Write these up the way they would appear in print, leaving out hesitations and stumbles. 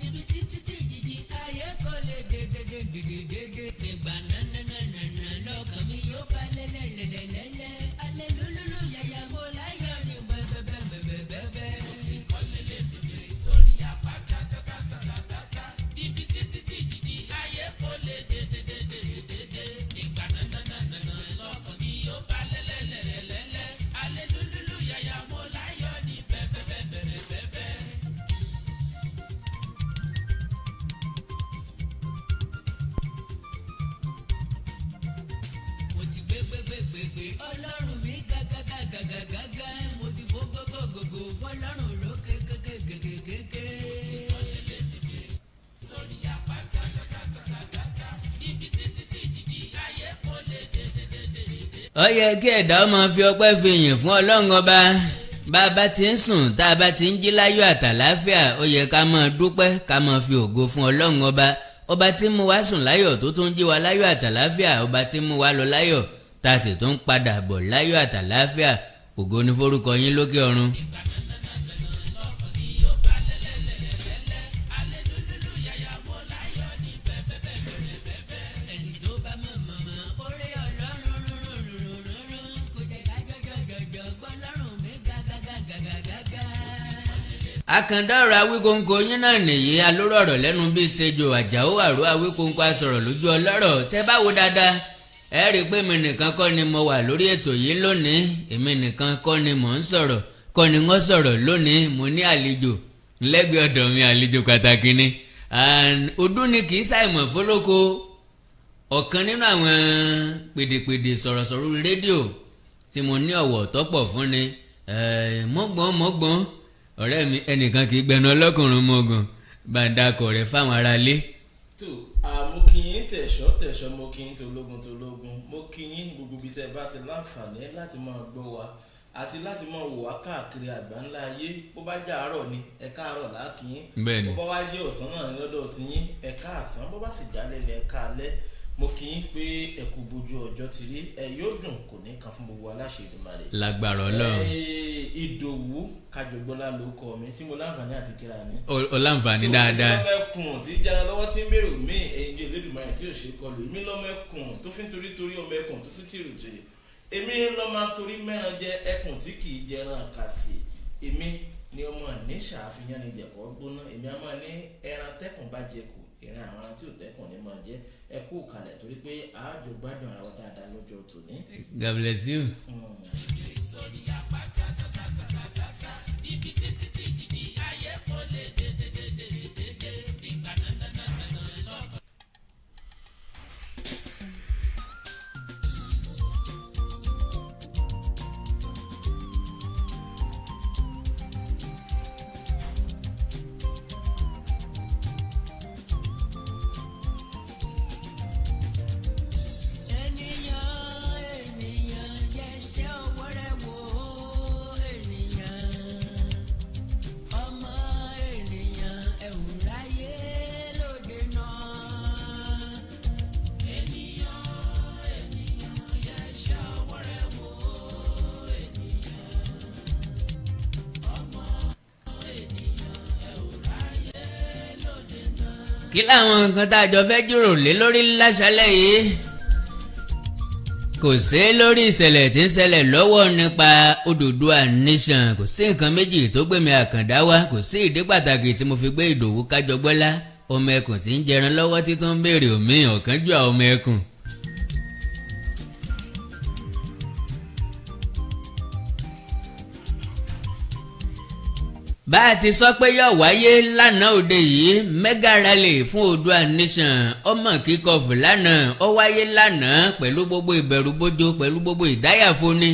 níbi títí jìjì ayé kò lè dédé nígbà nananana lọ́kàn mi yóò bá lẹ́lẹ́lẹ́lẹ́lẹ́ alẹ́ lólóló yàyà mo láyọ̀ ní bẹ́ẹ̀bẹ́ẹ̀bẹ́ẹ̀bẹ́ẹ̀. mo ti kọ́ lélẹ̀ bèbè sórí apá tátátátátátá níbi títí jìjì ayé kò lè dédé nígbà nananana lọ́kàn mi yóò bá lẹ́lẹ́lẹ́lẹ́lẹ́ alẹ́ lólóló yàyà mo láyọ̀ ní bẹ́ẹ̀bẹ́ẹ̀bẹ́ẹ̀bẹ́ẹ̀. mo ti gbégbégbégbé ọlọ́run mi gágágágágágá mo ti fó gógógógó fọlọ́run lókè kékékékékéké. sórí apá tátátátátátá níbi títí jìjì ayé kò lè dédédédédé. ó yẹ kí ẹ̀dá máa fi ọpẹ́ fi yìn fún ọlọ́run ọba bá a bá ti ń sùn tá a bá ti ń jí láyọ̀ àtàláfíà ó yẹ ká máa dúpẹ́ ká máa fi ògo fún ọlọ́run ọba tí ń mú wa sùn láyọ̀ tó tún jí wa láyọ̀ àtàláfíà ọba tí ń mú wa lọ láyọ̀ tá a sì tún padà bọ̀ láyọ̀ àtàláfíà ògo ni forúkọ yín lókè ọ̀run. ẹni tó bá mọ̀ mọ̀ orí ọlọ́run kò jẹ́ ká jọjọjọjọ gbọ́lọ́run mi gágágágágágá. àkàndá ọ̀rọ̀ Awíkonko yín náà nìyí alóró ọ̀rọ̀ lẹ́nu bíi tejò Àjàó Àrò Awíkonko asọ̀rọ̀ lójú ọlọ́rọ̀ tẹ́ bá wo dáadáa ẹ rí i pé èmi nìkan kọ́ ni mo wà lórí ètò yìí lónìí èmi nìkan kọ́ ni mò ń sọ̀rọ̀ kọ́ ni wọ́n sọ̀rọ̀ lónìí mo ní àlejò lẹ́gbẹ̀ẹ́ ọ̀dọ̀ mi àlejò pàtàkì ni ọdún ni kì í ṣàìmọ̀ fólókó ọ̀kan nínú àwọn pèdèpèdè sọ̀rọ̀sọ̀rọ̀ rédíò tí mo ní ọ̀wọ̀ tọ́pọ̀ fún ni mọ́gbọ́n ọ̀rẹ́ mi ẹnìkan kì í gbẹnu ọlọ́kùnrin mọ́gàn bàǹdàkọ̀ rẹ̀ fáwọn aráalé. tó mo kí yín tẹ̀ṣọ́ mo kí yín tológun mo kí yín ní gbogbo ibi tẹ́ bá ti láǹfààní láti máa gbọ́ wa àti láti máa wò wá káàkiri àgbáńlá ayé bó bá jẹ́ àárọ̀ ni ẹ káàárọ̀ láàkíyín bó bá wá jẹ́ ọ̀sán náà ní lọ́dọ̀ tiyín ẹ káàsán bó bá sì jálẹ̀ ní ẹ káalẹ́ mo kí yín pé ẹ kú bójú ọjọ́ ti rí ẹ yóò dùn kò ní kan fún gbogbo aláṣẹ Èdùmàrè. lágbára Ọlọ́run. Ìdòwú Kájọgbọ́lá ló kọ mi tí mo láǹfààní àti kíra mi. o láǹfààní dáadáa. tó lọ́mọ ẹkùn tí jara lọ́wọ́ tí ń bèrè mí ẹ̀yìn Elédùmarè tí ò ṣe kọlù èmi lọ́mọ ẹkùn tó fi ń torí ọmọ ẹkùn tó fi tìrù tìrì èmi lọ́mọ torí mẹ́ran jẹ ẹkùn tí kì í jẹran kàsì èmi ni ọmọ níṣà àfihàn ní jẹ̀kọ́ gbóná èmi á máa ní ẹran tẹ́kùn bá jẹ kù ìran àwọn tí ò tẹ́kùn ní máa jẹ́ ẹ kú kalẹ̀ torí pé àájò gbádùn ara wa dáadáa lọ́jọ́ tòní. God bless you. sórí apá tátátátátá níbi títí jìjì ayé kò lè dédédédé nígbà nananana lọ́kàn. kí làwọn nǹkan tá a jọ fẹ́ jíròrò lé lórí láṣálẹ́ yìí kò sí lórí ìṣẹ̀lẹ̀ tí ń ṣẹlẹ̀ lọ́wọ́ nípa Odùduwà Nation kò sí nǹkan méjì tó gbé mi Àkàndá wá kò sí ìdí pàtàkì tí mo fi gbé Ìdòwú Kájọgbọ́lá ọmọ ẹkùn tí ń jẹran lọ́wọ́ tí tó ń béèrè òmí ọ̀kánjúà ọmọ ẹkùn. bá a ti sọ pé yóò wáyé lánàá òde yìí mega rally fún Oòduà Nation ọmọ kíkọfù lánàá ó wáyé lánàá pẹ̀lú gbogbo ìbẹ̀rùbojo pẹ̀lú gbogbo ìdáyàfóni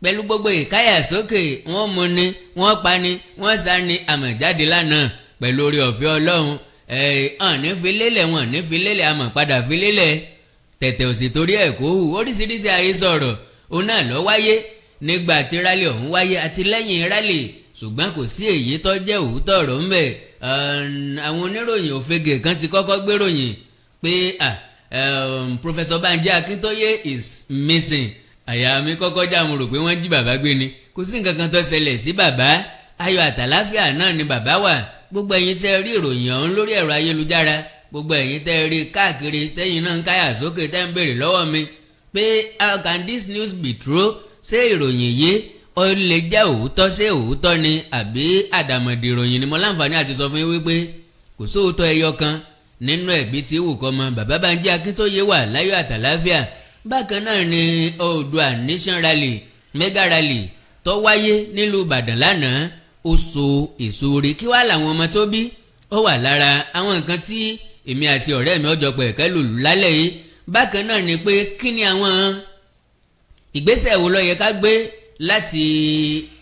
pẹ̀lú gbogbo ìkáyàsókè wọ́n mú ni wọ́n pa ni wọ́n sá ni àmọ̀jáde lánàá pẹ̀lú orí ọ̀fẹ́ Ọlọ́run hàn ní filélẹ̀ wọn ní filélẹ̀ àmọ̀ padà filélẹ̀ tẹ̀tẹ̀ òsì torí ẹ̀ kó hù oríṣiríṣi àhesọ̀rọ̀ òun náà ló wáyé nígbà tí rally ọ̀hún wáyé àti lẹ́yìn rally ṣùgbọ́n kò sí èyí tó jẹ́ òótọ́ ọ̀rọ̀ ńbẹ̀ àwọn oníròyìn òfegè kan ti kọ́kọ́ gbéròyìn pé Professor Banji Akintoye is missing àyà mi kọ́kọ́ já mo rò pé wọ́n jí bàbá gbé ni kò sí nǹkan kan tó ṣẹlẹ̀ sí bàbá ayọ̀ àtàláfíà náà ni bàbá wà gbogbo ẹ̀yin tẹ́ rí ìròyìn ọ̀hún lórí ẹ̀rọ ayélujára gbogbo ẹ̀yin tẹ́ rí káàkiri tẹ́yin náà ń káyà sókè tẹ́ ń béèrè lọ́wọ́ mi pé how can this news be true ṣé ìròyìn yìí ó lè jẹ́ òótọ́ ṣé òótọ́ ni àbí àdàmọ̀dì ìròyìn ni mo láǹfààní àti sọ fún yín wípé kò sóòótọ́ ẹyọ kan nínú ẹ̀bí tí wù kọ́ mọ bàbá Bánjí Akíntóyè wà láyọ̀ àtàláfíà bákan náà ni Oòduà Nation Rally mega rally tó wáyé nílùú Ìbàdàn lánàá ó so èso rẹ̀ kí wàá làwọn ọmọ tó bí ó wà lára àwọn nǹkan tí èmi àti ọ̀rẹ́ mi ọjọ́ pẹ̀ kẹ́lù lálẹ́ yìí bákan náà ni pé kí ni àwọn ìgbésẹ̀ wo ló yẹ ká gbé láti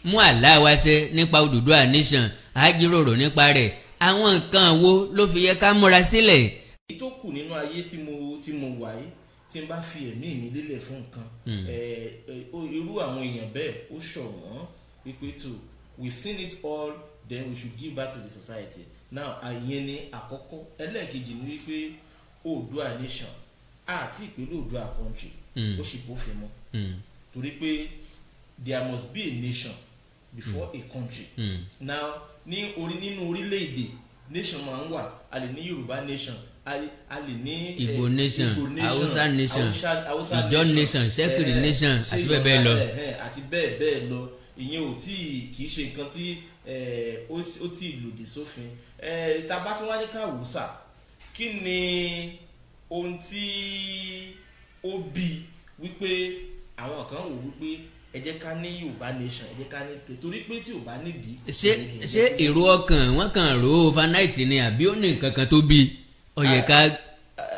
mú àlá wa ṣẹ nípa Odùduwà Nation á jíròrò nípa rẹ̀ àwọn nǹkan wo ló fi yẹ ká múra sílẹ̀. èyí tó kù nínú ayé tí mo wà yìí tí n bá fi ẹ̀mí mi lélẹ̀ fún nǹkan irú àwọn èèyàn bẹ́ẹ̀ ó ṣọ̀wọ́n wípé tó we've seen it all then we should give back to the society now àyẹn ni àkọ́kọ́ ẹlẹ́ẹ̀kejì ni wípé Oòduà Nation àti ìpínlẹ̀ Oòduà country ó sì bófin mu torí pé there must be a nation before a country now nínú orílẹ̀-èdè nation máa ń wà a lè ní Yorùbá nation a lè ní Igbo nation Hausa nation Ìjọ nation Ṣẹ́kìrì nation àti bẹ́ẹ̀ bẹ́ẹ̀ lọ. àti bẹ́ẹ̀ bẹ́ẹ̀ lọ ìyẹn ò tí kì í ṣe nǹkan tí ó tí lòdì sófin tá bá tún wá ní káwùsà kí ni ohun tí ó bí wípé àwọn kan wò wípé ẹ jẹ́ ká ní Yorùbá nation ẹ jẹ́ ká ní torí pé tí ò bá nídìí. ṣé èrò ọkàn wọn kàn rò ó overnight ni àbí ó ní nǹkan kan tó bí ó yẹ ká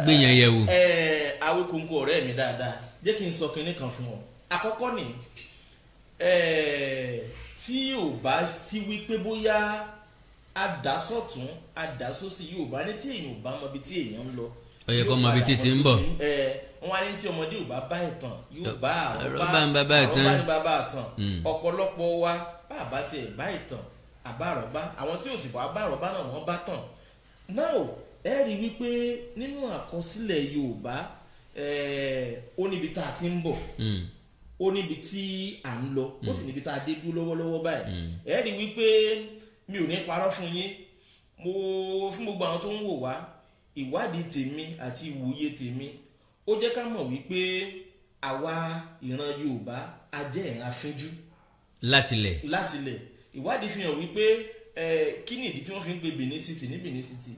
gbìyàn yẹ̀ wò. Awíkonko ọ̀rẹ́ mi dáadáa jẹ́ kí n sọ kinní kan fún ọ àkọ́kọ́ ni tí ò bá sí wípé bóyá àdásọ̀tún àdásósì Yorùbá ní tí èèyàn ò bá mọ ibi tí èèyàn ń lọ ó yẹ kó mọ ibi títí ń bọ̀. wọ́n wá ní tí ọmọdé ò bá bá ìtàn yóò bá àrọ́bá ní bàbá ìtàn ọ̀pọ̀lọpọ̀ wa bá tiẹ̀ bá ìtàn àbárọ̀bá àwọn tí ò sì bá àbárọ̀bá náà wọ́n bá tàn now ẹ rí wípé nínú àkọsílẹ̀ Yorùbá ó níbi tá a ti ń bọ̀ ó níbi tí à ń lọ ó sì níbi tá a dé dúró lọ́wọ́lọ́wọ́ báyìí ẹ rí wípé mi ò ní parọ́ fún yín mo fún gbogbo àwọn tó ń wò wá ìwádìí tèmi àti ìwòye tèmi ó jẹ́ ká mọ̀ wípé àwa ìran Yorùbá a jẹ́ ìran afínjú. látilẹ̀ ìwádìí fi hàn wípé kí ni ìdí tí wọ́n fi ń pe Benin City ní Benin City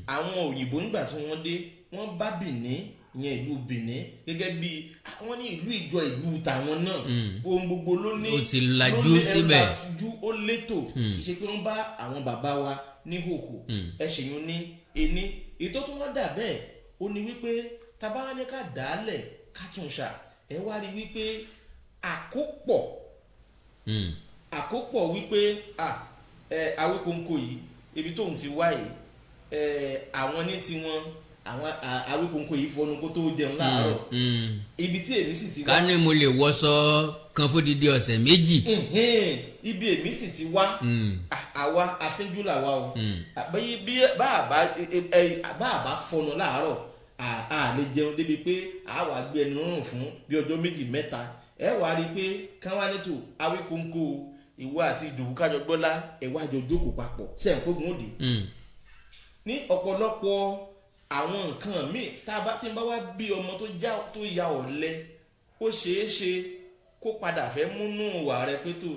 àwọn òyìnbó nígbà tí wọ́n dé wọ́n bá Benin ìyẹn ìlú Benin gẹ́gẹ́ bí wọ́n ní ìjọ ìlú tàwọn náà ohun gbogbo ló ní ó ti lajú síbẹ̀ ó létò kì í ṣe pé wọ́n bá àwọn bàbá wa ní hòhò ẹ ṣèyún ní ení ètò tí wọ́n dà bẹ́ẹ̀ ó ní wípé tábà wá ní ká dàálẹ̀ ká tún ṣà ẹ wá rí wípé àkópọ̀ wípé Awíkonko yìí ibi tóun ti wá yìí àwọn ní tiwọn àwọn Awíkonko yìí fọnú kó tó jẹun láàárọ̀ ibi tí èmi sì ti wá. ká ní mo lè wọṣọ kan fódìdí ọ̀sẹ̀ méjì. ibi èmi sì ti wá àwa afínjú làwa o bí bá a bá fọnù láàárọ̀ a lè jẹun débi pé a wà gbé ẹnu rùn fún bí ọjọ́ méjì mẹ́ta ẹ wàá rí i pé káwá nítò Awíkonko ìwọ àti Ìdòwú Kájọgbọ́lá ẹ wá jọ jókòó papọ̀ sẹ́yìn kógun òde ní ọ̀pọ̀lọpọ̀ àwọn nǹkan míì tí n bá wá bí ọmọ tó ya ọ̀lẹ ó ṣeé ṣe kó padà fẹ́ múnú wà rẹ pé tó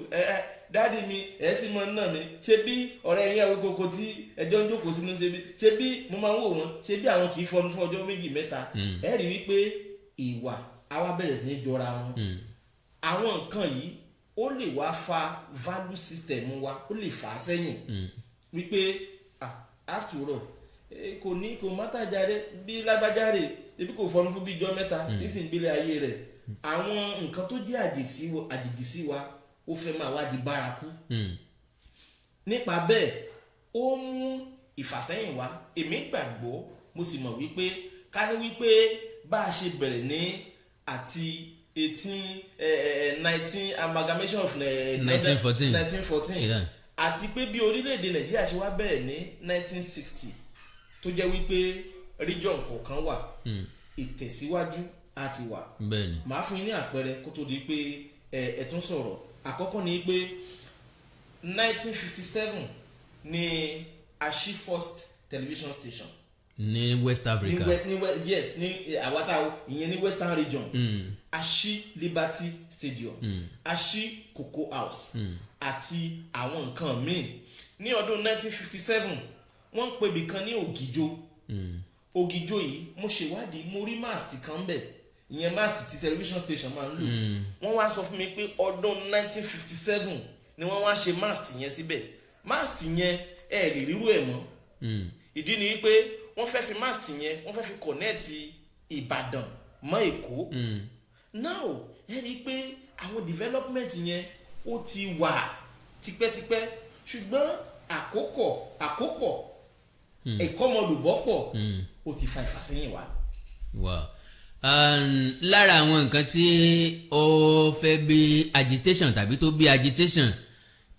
dáàdi mi ẹ sì mọ náà mi ṣe bí ọ̀rẹ́ yín Awíkonko tí ẹjọ́ ń jókòó sínú ṣe bí mo máa ń wò wọ́n ṣe bí àwọn kì í fọnú fún ọjọ́ méjì mẹ́ta ẹ rí wípé ìwà àwa bẹ̀rẹ̀ sí ní jọra wọn àwọn nǹkan yìí ó lè wá fa value system wa ó lè fà á sẹ́yìn wípé after all kò mátàjáde bí lágbájáre ebi kò fọnú fún bí ijọ́ mẹ́ta nísìnyí gbélé ayé rẹ̀ àwọn nǹkan tó jẹ́ àjèjì sí wa ó fẹ́ máa wá di bárakú nípa bẹ́ẹ̀ ó mú ìfàsẹ́yìn wá èmi gbàgbọ́ mo sì mọ̀ wípé ká ní wípé bá a ṣe bẹ̀rẹ̀ ní àti 19 amalgamation of 1914 àti pé bí orílẹ̀-èdè Nàìjíríà ṣe wá bẹ̀rẹ̀ ní 1960 tó jẹ́ wípé region kọ̀ọ̀kan wà ìtẹ̀síwájú àti wà màá fún yín ní àpẹẹrẹ kó tó di pé ẹ tún sọ̀rọ̀ àkọ́kọ́ ni pé 1957 ni Ashi First television station ní West Africa yes ní àwátá ìyẹn ní Western region. Ashi Liberty Stadium, Ashi Cocoa House àti àwọn nǹkan míì. Ní ọdún 1957 wọ́n ń pè ibì kan ní Ògìjó. Ògìjó yìí mo ṣèwádìí mo rí mast kan bẹ̀, ìyẹn mast tí television station máa ń lò. Wọ́n wá sọ fún mi pé ọdún 1957 ni wọ́n wá ṣe mast yẹn síbẹ̀. Mast yẹn ẹ lè rírú ẹ̀ mọ́. Ìdí ni wípé wọ́n fẹ́ fi mast yẹn wọ́n fẹ́ fi connect Ìbàdàn mọ́ Èkó. Now ẹ rí i pé àwọn development yẹn ó ti wà tipẹ́tipẹ́ ṣùgbọ́n àkópọ̀ ìkọ́mọlùbọ́pọ̀ ó ti fa ìfàsẹ́yìn wá. Wow. Lára àwọn nǹkan tí ó fẹ́ bí agitation tàbí tó bí agitation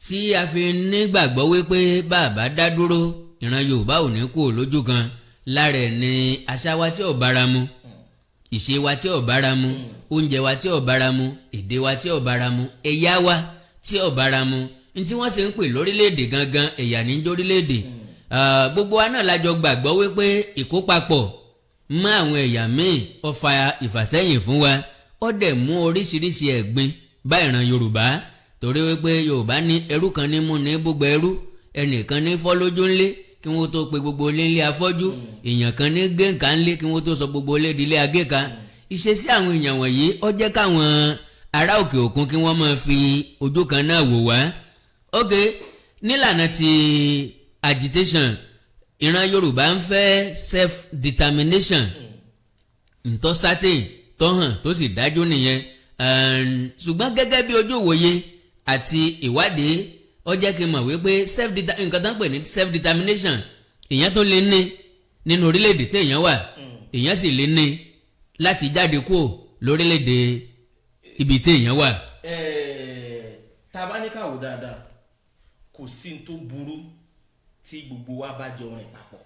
tí a fi nígbàgbọ́ wípé bàbá dá dúró ìran Yorùbá ò ní kú lójú kan, lára ẹ̀ ní àṣà wa tí ò bára mu, ìṣe wa tí ò bára mu, oúnjẹ wa tí ò bára mu, èdè wa tí ò bára mu, ẹ̀yà wa tí ò bára mu. Ní tí wọ́n sì ń pè lórílẹ̀‐èdè gangan ẹ̀yà ní jórílẹ̀‐èdè. Gbogbo wa náà lájọ gbàgbọ́ wípé ìkópapọ̀ mọ́ àwọn ẹ̀yà míì ó fa ìfàsẹ́yìn fún wa, ó dẹ̀ mú oríṣiríṣi ẹ̀gbin bá ìran Yorùbá, torí wípé Yorùbá ní ẹrú kan ní mú ní gbogbo ẹrú, ẹnìkan ní fọ́ lójú ńlé kí wọ́n tó pe gbogbo ilé ńlé afọ́jú, èèyàn kan ní gé nǹkan ńlé kí wọ́n tó sọ gbogbo ilé di ilé agéka. Ìṣesí àwọn èèyàn wọ̀nyí ó jẹ́ káwọn ará òkè òkun kí wọ́n máa fi ojú kan náà wò wá. Ok, nílànà ti agitation ìran Yorùbá ń fẹ́ self determination, ntọ́ sátẹ̀ tó hàn tó sì dájú nìyẹn. Ṣùgbọ́n gẹ́gẹ́ bí ojú ìwòye àti ìwádìí ó jẹ́ kí n mọ̀ wípé nǹkan tó ń pè ní self determination èèyàn tó lè ní nínú orílẹ̀-èdè tí èèyàn wà, èèyàn sì lè ní láti jáde kúrò lórílẹ̀-èdè ibi tí èèyàn wà. Tá a bá ní ká wò dáadáa kò sí ní tó burú tí gbogbo wa bá jọ rìn papọ̀.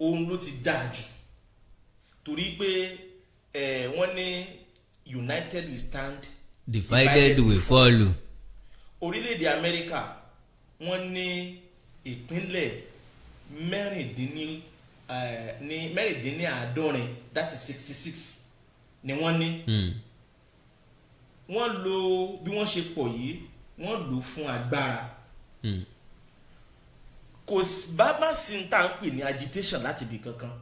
Ohun ló ti dáa jù torí pé wọ́n ní united we stand, divided we fall. Orílẹ̀-èdè Amẹ́ríkà wọ́n ní ìpínlẹ̀ mẹ́rìndínláàádọ́rin that is 66 ni wọ́n ní. Wọ́n lò bí wọ́n ṣe pọ̀ yìí wọ́n lò fún agbára. Kò bá sí ní tá à ń pè ní agitation láti ibì kankan.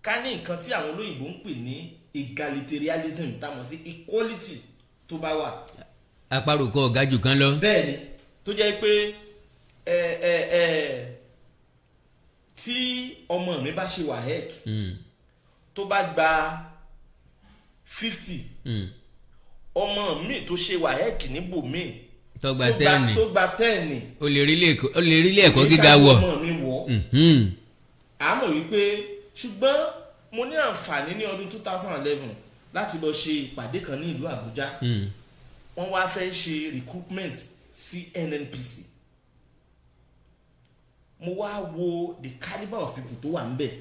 Ká ní nǹkan tí àwọn olóyìnbó ń pè ní egalitarianism táwọn sí equality tó bá wà. Àparò kò ga jù kan lọ. Bẹ́ẹ̀ni tó jẹ́ pé tí ọmọ mi bá ṣe WAEC tó bá gba 50 ọmọ mi tó ṣe WAEC níbòmíì tó gba 10 o lè rí ilé ẹ̀kọ́ gíga wọ̀. àmọ́ wípé ṣùgbọ́n mo ní àǹfààní ní ọdún 2011 láti lọ ṣe ìpàdé kan ní ìlú Àbújá. Wọ́n wá fẹ́ ṣe recruitment sí NNPC. Mo wá wo the calibre of people tó wà ń bẹ̀.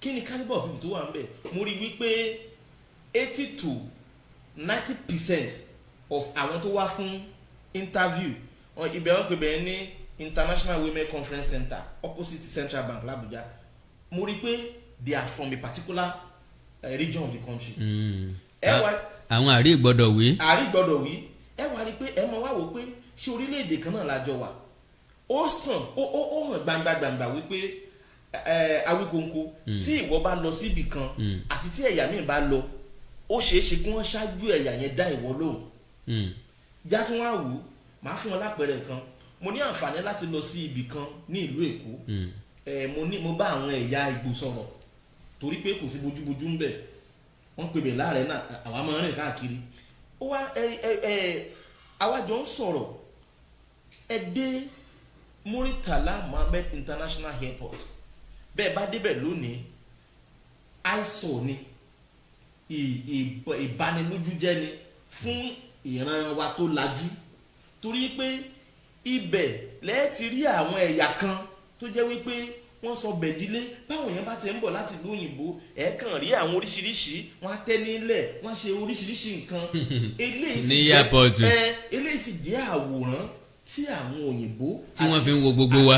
Kí ni calibre of people tó wà ń bẹ̀? Mo rí wípé 80 to 90% of àwọn tó wá fún interview ibẹ̀ wọ́n pè bẹ́ẹ̀ ní International Women Conference Center opposite Central Bank l'Abuja. Mo rí pé they are from a particular region of the country. Àwọn àrí gbọ́dọ̀ wí. Ẹ wá rí pé ẹ mọ̀ wá wò pé ṣé orílẹ̀-èdè kan náà lájọ wà. Ó sàn ó hàn gbangba wípé Awíkonko tí ìwọ bá lọ síbì kan àti tí ẹ̀yà míì bá lọ ó ṣeé ṣe kí wọ́n ṣáájú ẹ̀yà yẹn dá ìwọ lóhùn. Já tún wá wò máa fún wọn lápẹẹrẹ kan. Mo ní àǹfààní láti lọ sí ibì kan ní ìlú Èkó. Mo bá àwọn ẹ̀yà Ìgbò sọ̀rọ̀ torí pé kò sí bójúbójú ń bẹ̀. Wọ́n pè bẹ̀ láàrẹ̀ náà àwa máa rìn káàkiri. Ó wá àwa jọ ń sọ̀rọ̀ ẹ dé Muritala Muhammed International Airport. Bẹ́ẹ̀ bá débẹ̀ lónìí àìsàn ni ìbanilójújẹ́ ni fún ìran wa tó lajú torí pé ibẹ̀ lẹ́ẹ̀tì rí àwọn ẹ̀yà kan tó jẹ́ wípé wọ́n sọ bẹ̀dílé báwọn èèyàn bá ti ń bọ̀ láti ìlú òyìnbó ẹ̀ kàn rí àwọn oríṣiríṣi wọ́n á tẹ́ nílẹ̀ wọ́n á ṣe oríṣiríṣi nǹkan eléyìí sì jẹ́ àwòrán tí àwọn òyìnbó tí wọ́n fi ń wo gbogbo wa.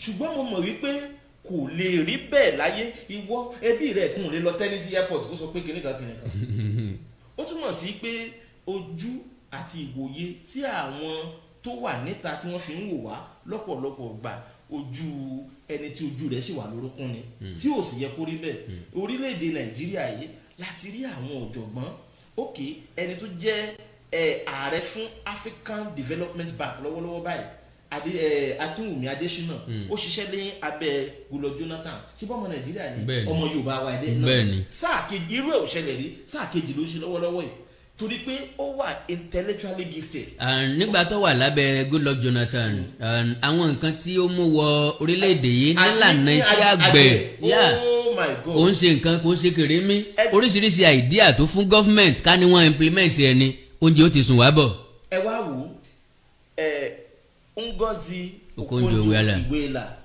ṣùgbọ́n mo mọ̀ wípé kò lè rí bẹ́ẹ̀ láyé. Ìwọ ẹbí rẹ̀ kùn lè lọ tẹ́nísì airport kó sọ pé kìnìkan ó túmọ̀ sí pé ojú àti ìwòye tí àwọn tó wà níta tí wọ́n fi ń wò wá lọ́pọ̀lọpọ̀ gbà ojú ẹni tí ojú rẹ̀ ṣì wà lórúkún ni tí ò sì yẹ kó rí bẹ́ẹ̀. Orílẹ̀-èdè Nàìjíríà yìí láti rí àwọn ọ̀jọ̀gbọ́n òkè ẹni tó jẹ́ ààrẹ fún African Development Bank lọ́wọ́lọ́wọ́ báyìí Akínwùmí Adésínà ó ṣiṣẹ́ ní abẹ́ Goodluck Jonathan ṣé bọ́mọ Nàìjíríà ni ọmọ Yorùbá wa ẹ̀dẹ́ náà sáà kejì irú ẹ̀ ò ṣẹlẹ̀ rí sáà kejì ló ń ṣe lọ́wọ́lọ́wọ́ yìí torí pé ó wà intellectually gifted. Nígbà tó wà lábẹ́ Goodluck Jonathan àwọn nǹkan tí ó mú wọ orílẹ̀-èdè yìí nílànà iṣẹ́ àgbẹ̀ ó ń ṣe nǹkan kó ń ṣe kèrémí oríṣiríṣi àìdíà tó fún gọ́fìmẹ̀ntì ká ní wọ́n implement ẹ̀ ni oúnjẹ ó ti sùn wá bọ̀. ẹ wá wò Ngozi Okonjo-Iweala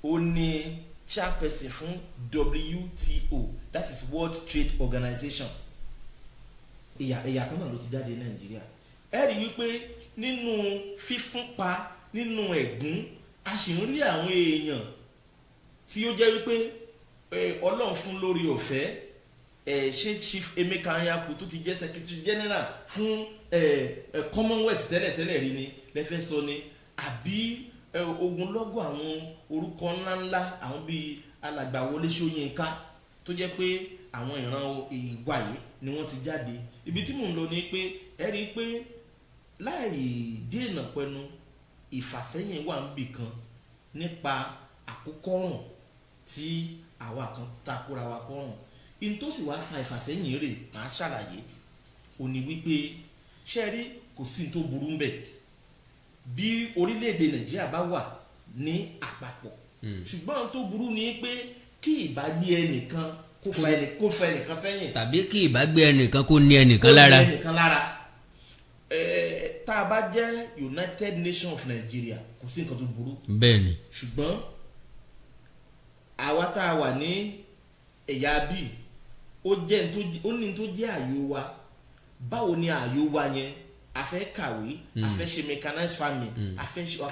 ó ní chairperson fún WTO that is World Trade Organization. Ìyà kan náà ló ti jáde Nàìjíríà. Ẹ rí wípé nínú fífúnpa nínú ẹ̀gún a sì ń rí àwọn èèyàn tí ó jẹ́ wípé Ọlọ́run fún lórí ọ̀fẹ́ ṣé Chief Emeka Anyaku tó ti jẹ́ Secretary General fún Commonwealth tẹ́lẹ̀tẹ́lẹ̀ rí ni lẹ́fẹ́ sọ ni àbí ogunlọ́gọ̀ àwọn orúkọ ńláńlá àwọn bíi alàgbà Wọlé Ṣóyínká tó jẹ́ pé àwọn ìran ìwà yìí ni wọ́n ti jáde. Ibi tí mò ń lọ ni pé ẹ rí i pé láì dènà pẹnu ìfàsẹ́yìn wà ń bì kan nípa àkókọ́rùn tí àwa kan takora wa kọ́rùn. In tó sì wá fa ìfàsẹ́yìn rẹ̀ máa ṣàlàyé ó ní wípé ṣé ẹ rí kò sí tó burú ń bẹ̀ bí orílẹ̀-èdè Nàìjíríà bá wà ní àpapọ̀ ṣùgbọ́n tó burú ni pé kí ìbágbé ẹnìkan kó fa ẹnìkan sẹ́yìn tàbí kí ìbágbé ẹnìkan kó ní ẹnìkan lára. Tá a bá jẹ́ United Nations of Nigeria kò sí nǹkan tó burú. Bẹ́ẹ̀ni. Ṣùgbọ́n àwa tá a wà ní ẹ̀yà bíi ó ní tó jẹ́ ààyò wa báwo ni ààyò wa yẹn a fẹ́ kàwé a fẹ́ ṣe mechanized farming a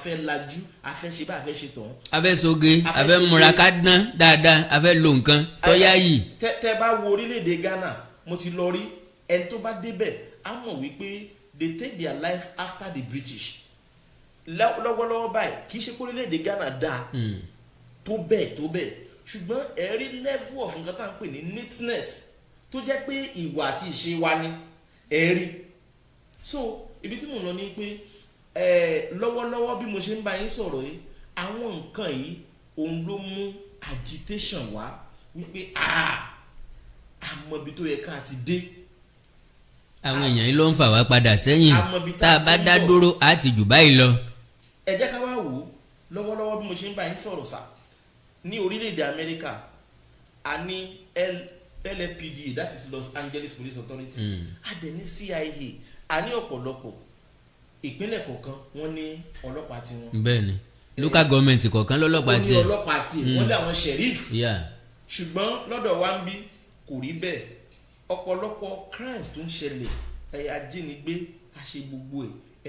fẹ́ lajú a fẹ́ ṣe bá a fẹ́ ṣe tán. a fẹ́ soge a fẹ́ múra ká dán dáadáa a fẹ́ lo nǹkan tó yá yìí. tẹ́ bá wo orílẹ̀-èdè Ghana mo ti lọ rí ẹni tó bá débẹ̀ á mọ̀ wípé they take their life after the British. Lọ́wọ́lọ́wọ́ báyìí kì í ṣe pé orílẹ̀-èdè Ghana dáa tó bẹ́ẹ̀ ṣùgbọ́n ẹ̀rí level of nǹkan tá à ń pè ní neatness tó jẹ́ pé ìwà àti ìṣe wa ni ẹ̀rí. So ibi tí mò ń lọ ni pé lọ́wọ́lọ́wọ́ bí mo ṣe ń bá yín sọ̀rọ̀ yìí àwọn nǹkan yìí òun ló mú agitation wá wípé àmọ́ ibi tó yẹ ká ti dé. àwọn èèyàn yìí ló ń fà wá padà sẹ́yìn tá a bá dá dúró á ti jù báyìí lọ. ẹ jẹ́ ká wá wò ó lọ́wọ́lọ́wọ́ bí mo ṣe ń bá yín sọ̀rọ̀ sá ní orílẹ̀-èdè Amẹ́ríkà a ní LAPD that is Los Angeles Police Authority a dẹ̀ ní CIA a ní ọ̀pọ̀lọpọ̀ ìpínlẹ̀ kọ̀ọ̀kan wọ́n ní ọlọ́pàá tiwọn. bẹ́ẹ̀ni local government kọ̀ọ̀kan lọ́lọ́pàá tiẹ̀. wọ́n ní ọlọ́pàá tiẹ̀ wọ́n lé àwọn sheriff. ṣùgbọ́n lọ́dọ̀ wa ń bí kò rí bẹ́ẹ̀ ọ̀pọ̀lọpọ̀ crimes tó ń ṣẹlẹ̀ ajínigbé àṣe gbogbo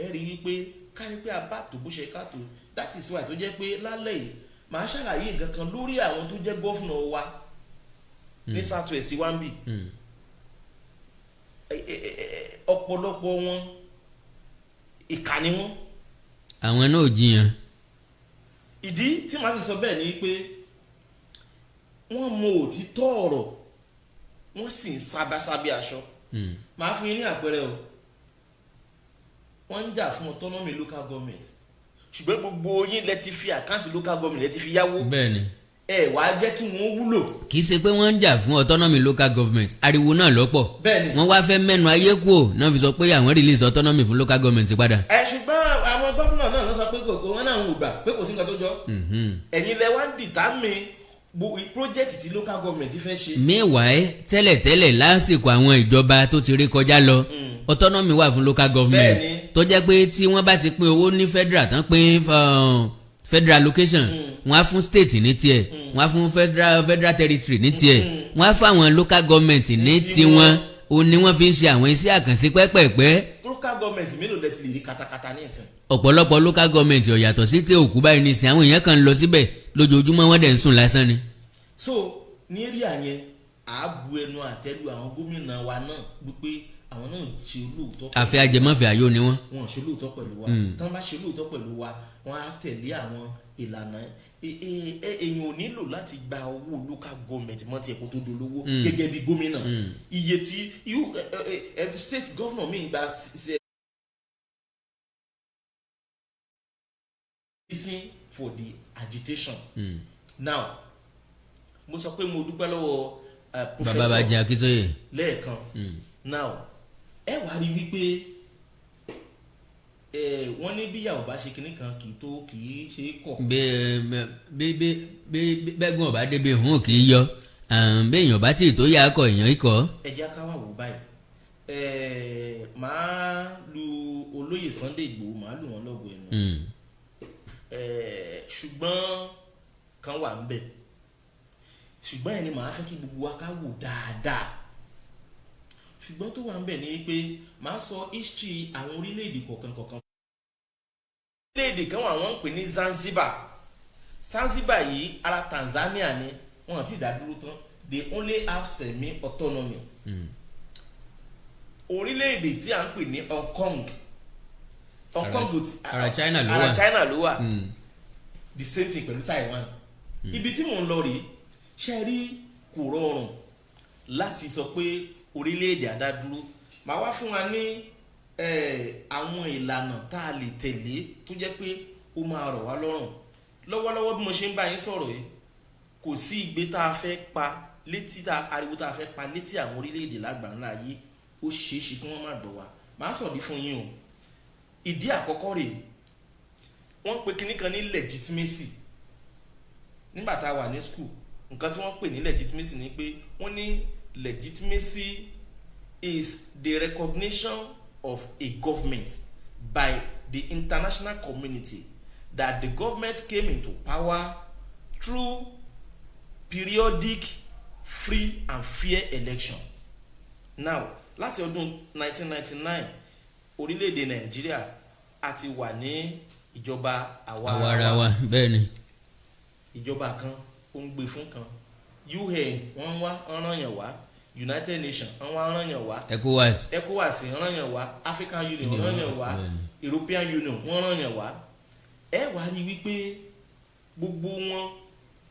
ẹ̀ rí wípé kárí pé abáàtò bó ṣe káàtó that is why tó jẹ́ pé lálẹ́ yìí màá ṣàlàyé nǹkan kan lórí àwọn tó jẹ́ gọ́fúnà wa ní South West wa ń bì ọ̀pọ̀lọpọ̀ wọn ìkà ni wọn. àwọn náà jiyàn. ìdí tí màá fi sọ bẹ́ẹ̀ ni pé wọ́n mọ òtítọ́ ọ̀rọ̀ wọ́n sì ń sábàsábẹ́ aṣọ. màá fún yín ní àpẹẹrẹ o wọ́n ń jà fún autonomy local government ṣùgbọ́n gbogbo yín lẹ ti fi àkáǹtì local government lẹ ti fi yáwó. bẹ́ẹ̀ni. wàá jẹ́ kí wọ́n wúlò. kì í ṣe pé wọ́n ń jà fún autonomy local government ariwo náà lọ́pọ̀. bẹ́ẹ̀ni. wọ́n wá fẹ́ mẹ́nu ayé kú ò náà fi sọ pé àwọn release autonomy fún local government padà. ṣùgbọ́n àwọn gọ́fúnà náà ló sọ pé wọ́n náà ń gbà pé kò sí nǹkan tó jọ. ẹ̀yin lẹ wá ń determine project tí local government fẹ́ ṣe. meanwhile tẹ́lẹ̀tẹ́lẹ̀ lásìkò àwọn ìjọba tó ti rí kọjá lọ autonomy wà fún local government tó jẹ́ pé tí wọ́n bá ti pín owó ní federal tán pín federal allocation wọ́n á fún state ní tiẹ̀ wọ́n á fún federal territory ní tiẹ̀ wọ́n á fún àwọn local government ní tiwọn ó ní wọ́n fi ń ṣe àwọn iṣẹ́ àkànṣe pẹ́pẹ́pẹ́. local government mélòó lẹ ti lè rí katakata ní ìsìn. ọ̀pọ̀lọpọ̀ local government ó yàtọ̀ sí tí òkú báyìí nísìn àwọn èèyàn kan lọ síbẹ̀ lójoojúmọ́ wọ́n dẹ̀ ń sùn lásán ni. so ní area yẹn àábu ẹnu àtẹ́lu àwọn gómìnà wa náà wípé àwọn náà ṣe olóòótọ́. àfi ajẹmọ́fẹ́ ayọ̀ ni wọ́n. wọn ṣe olóòótọ́ pẹ̀lú wa tán bá ṣe olóòótọ́ pẹ̀lú wa wọ́n á tẹ̀lé àwọn ìlànà èèyàn ò nílò láti gba owó local government mọ́ ti ẹ̀kọ́ tó dolówó gẹ́gẹ́ bí gómìnà iye tí state governor mi gba listen for the agitation. Now mo sọ pé mo dúpẹ́ lọ́wọ́ professor Babájí Akíntóyè lẹ́ẹ̀kan. Now ẹ wá rí wípé wọ́n ní bíyàwó bá ṣe kinní kan kì í ṣe é kọ̀. bẹ́ẹ̀gùn ọ̀bá débi hùn kì í yọ béèyàn bá tí ì tó yà á kọ èèyàn ikọ̀. ẹ jẹ́ ká wà wò báyìí màá lu olóyè Sunday Igboho màá lù wọ́n lọ́gọ̀ ẹnu ṣùgbọ́n kan wà ń bẹ̀ ṣùgbọ́n ẹni màá fẹ́ kí gbogbo wa ká wò dáadáa ṣùgbọ́n tó wà ń bẹ̀ ni pé màá sọ history àwọn orílẹ̀-èdè kọ̀ọ̀kan orílẹ̀-èdè kan wà wọ́n ń pè ní Zanzibar yìí ara Tanzania ni wọ́n àti ìdádúró tán they only have semi-autonomy. Orílẹ̀-èdè tí a ń pè ní Hong Kong ara China ló wà the same thing pẹ̀lú Taiwan. Ibi tí mò ń lọ rèé ṣe rí kò rọrùn láti sọ pé orílẹ̀-èdè àdádúró màá wá fún wa ní àwọn ìlànà tá a lè tẹ̀lé tó jẹ́ pé ó máa rọ̀ wá lọ́rùn lọ́wọ́lọ́wọ́ bí mo ṣe ń bá yín sọ̀rọ̀ yìí kò sí igbe tá a fẹ́ pa létí ariwo tá a fẹ́ pa létí àwọn orílẹ̀-èdè lágbàńlá ayé ó ṣeé ṣe kí wọ́n má gbọ́ wa màá sọ̀dí fún yín o. Ìdí àkọ́kọ́ rèé wọ́n pe kinní kan ní legitimacy nígbà tá a wà ní school nǹkan tí wọ́n pè ní legitimacy ni pé wọ́n ní legitimacy is the recognition of a government by the international community that the government came into power through periodic free and fair election. Now láti ọdún 1999 orílẹ̀-èdè Nàìjíríà a ti wà ní ìjọba àwa-arawa bẹ́ẹ̀ ni ìjọba kan ó ń gbé fún kan UN wọ́n wá rán yàn wá United Nations wọ́n wá rán yàn wá ECOWAS rán yàn wá African Union rán yàn wá European Union wọ́n rán yàn wá ẹ wá rí wípé gbogbo wọn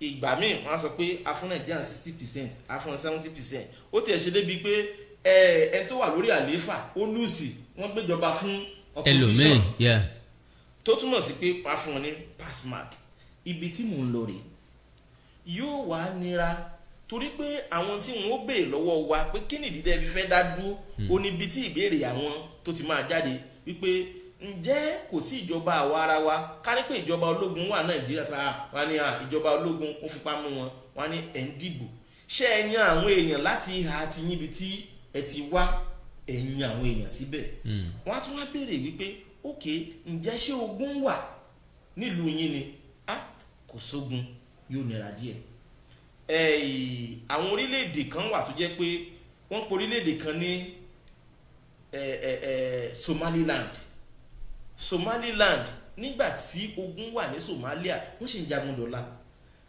ìgbà míì wọ́n á sọ pé a fún Nàìjíríà 60% a fún 70% ó tiẹ̀ ṣe débi pé ẹ tó wà lórí àlééfà ó lùsì wọ́n gbéjọba fún opposition tó túmọ̀ sí pé wọ́n á fún wọn ní pass mark. Ibi tí mò ń lọ rèé yóò wá nira torí pé àwọn tí wọn ó béèrè lọ́wọ́ wa pé kí nìdí tẹ́ fi fẹ́ dá dúró ó níbi tí ìbéèrè àwọn tó ti máa jáde wípé ǹjẹ́ kò sí ìjọba àwa ara wa ká ní pé ìjọba ológun wà Nàìjíríà pé wọ́n ní ìjọba ológun ó fipá mú wọn wọ́n ní ẹ̀ ń dìbò ṣé ẹ yan àwọn èèyàn láti ìhà àti yín ibi tí ẹ ti wá ẹ̀yìn àwọn èèyàn síbẹ̀ wọ́n á tún wá béèrè wípé ok ǹjẹ́ ṣé ogun wà nílùú yín ni kò sógun yóò nira díẹ̀ àwọn orílẹ̀-èdè kan wà tó jẹ́ pé wọ́n pe orílẹ̀-èdè kan ní Somaliland nígbà tí ogun wà ní Somalia wọ́n sì ń jagun dọ́là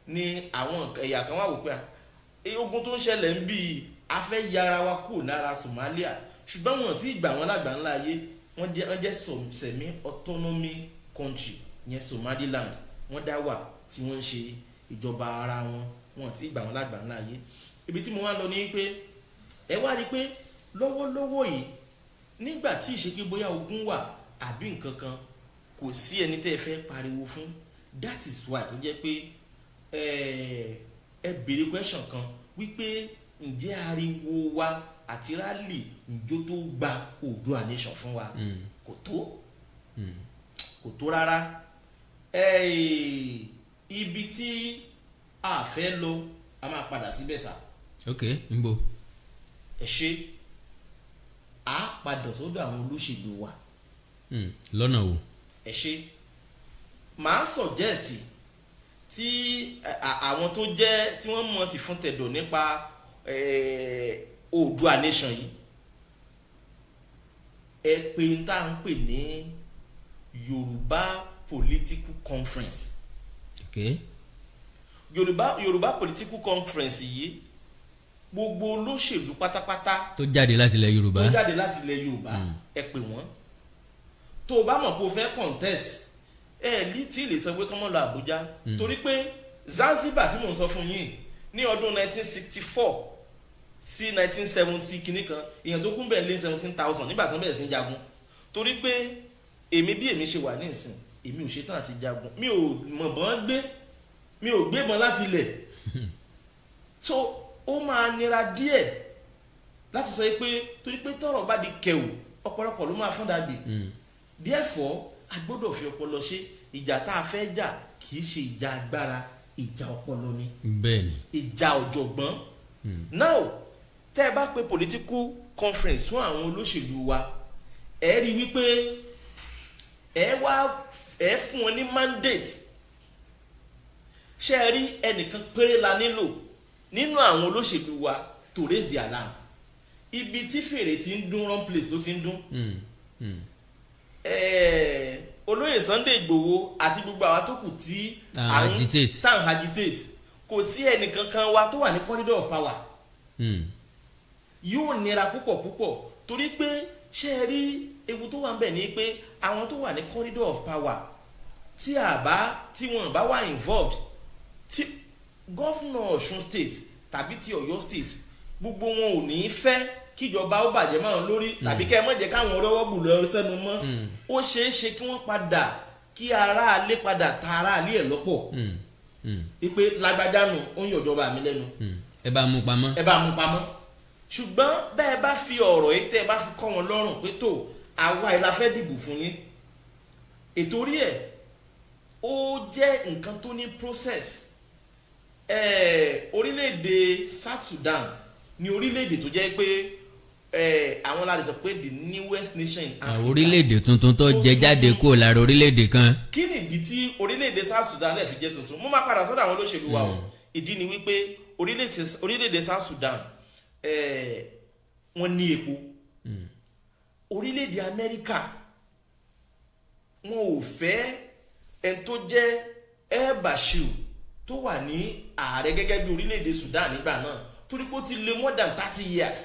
ní àwọn ẹ̀yà kan wà wò pé ogun tó ń ṣẹlẹ̀ ń bí a fẹ́ yára wa kúrò lára Somalia ṣùgbọ́n wọn tí ìgbà wọn lágbàńlá ayé wọ́n jẹ́ semi-autonomy country yẹn Somaliland wọ́n dá wà tí wọ́n ń ṣe ìjọba ara wọn tí ìgbà wọn lágbàńlá ayé. Ibi tí mo wá lọ ní pé ẹ wá rí pé lọ́wọ́lọ́wọ́ yìí nígbà tí ìṣèké bóyá ogun wà àbí nǹkan kan kò sí ẹni tẹ́ ẹ fẹ́ pariwo fún that is why tó jẹ́ pé ẹ béèrè question kan wípé ǹjẹ́ ariwo wa àti rálì njó tó gba Oòduà nation fún wa kò tó rárá ibi tí a fẹ́ lọ a máa padà síbẹ̀ sá. ok n bo. ẹ ṣe a padà sọ́dọ̀ àwọn olóṣèlú wa. lọ́nà wo. ẹ ṣe màá suggest tí àwọn tó jẹ́ tí wọ́n mọ̀ ti fún tẹ̀dọ̀ nípa Oòduà nation yìí ẹ pé n tá à ń pè ní Yorùbá Political Conference. Okay. Yorùbá Political Conference yìí gbogbo olóṣèlú pátápátá tó jáde láti ilẹ̀ Yorùbá ẹ pè wọ́n. tó o bá mọ̀ pé o fẹ́ contest tí lè sọ pé kọ́mọ́ lọ Àbújá torí pé Zanzibar tí mò ń sọ fún yín ní ọdún 1964 sí 1970 kìíní kan èèyàn tó kún bẹ́ẹ̀ lé 17,000 nígbà tó ń bẹ̀rẹ̀ sí jagun torí pé èmi ṣe wà ní ìsìn èmi ò ṣetán àti jagun mi ò mọ̀ bọ́n gbé mi ò gbébọn láti ilẹ̀ so ó máa nira díẹ̀ láti sọ pé torí pé tọ́rọ̀ bá di kẹ̀wò ọ̀pọ̀lọpọ̀ ló máa fún dàgbé therefore a gbọ́dọ̀ fi ọpọlọ ṣe ìjà tá a fẹ́ jà kì í ṣe ìjà agbára ìjà ọpọlọ ni bẹ́ẹ̀ni ìjà ọ̀jọ̀gbọ́n now tẹ́ ẹ bá pe political conference fún àwọn olóṣèlú wa ẹ rí wípé ẹ fún wọn ní mandate ṣe rí ẹnìkan péré la nílò nínú àwọn olóṣèlú wa to raise the alarm ibi tí fèrè ti ń dún wrong place ló ti ń dún olóyè Sunday Igboho àti gbogbo àwa tó kù tí à ń agitate kò sí ẹnìkankan wa tó wà ní corridor of power yóò nira púpọ̀ torí pé ṣe é rí ewu tó wà ń bẹ̀ ni pé àwọn tó wà ní corridor of power tí wọ́n bá wà involved tí gọ́fúnà Ọ̀ṣun state tàbí ti Ọ̀yọ́ state gbogbo wọn ò ní fẹ́ kíjọba ó bàjẹ́ máa ń lórí tàbí kẹ́ ẹ mọ̀ jẹ́ káwọn rọ́wọ́ bù lọ sẹ́nu mọ́ ó ṣeé ṣe kí wọ́n padà kí aráalé padà ta aráalé ẹ̀ lọ́pọ̀ ipe lágbájá nù ó ń yọ̀jọba mi lẹ́nu ẹ bá mú pamọ́ ṣùgbọ́n bẹ́ẹ̀ bá fi ọ̀rọ̀ yìí tẹ́ ẹ bá fi kọ́ wọn lọ́rùn pé tó àwa ẹ̀ la fẹ́ dìbò fún yín ètò orí ẹ̀ ó jẹ́ nǹkan tó ní process orílẹ̀-èdè South Sudan ní orílẹ̀-èdè tó jẹ́ pé àwọn la lè sọ pé the newest nation in Africa. orílẹ̀-èdè tuntun tó jẹ jáde kúrò lára orílẹ̀-èdè kan. kí ni ìdí tí orílẹ̀-èdè South Sudan lè fi jẹ́ tuntun mo máa padà sọ́dọ̀ àwọn olóṣèlú wa o ìdí ni wípé orílẹ̀-èdè South Sudan wọ́n ní epo orílẹ̀-èdè Amẹ́ríkà wọn ò fẹ́ ẹni tó jẹ́ El-Bashir tó wà ní ààrẹ gẹ́gẹ́ bí orílẹ̀-èdè Sudan nígbà náà torí pé ó ti lé more than 30 years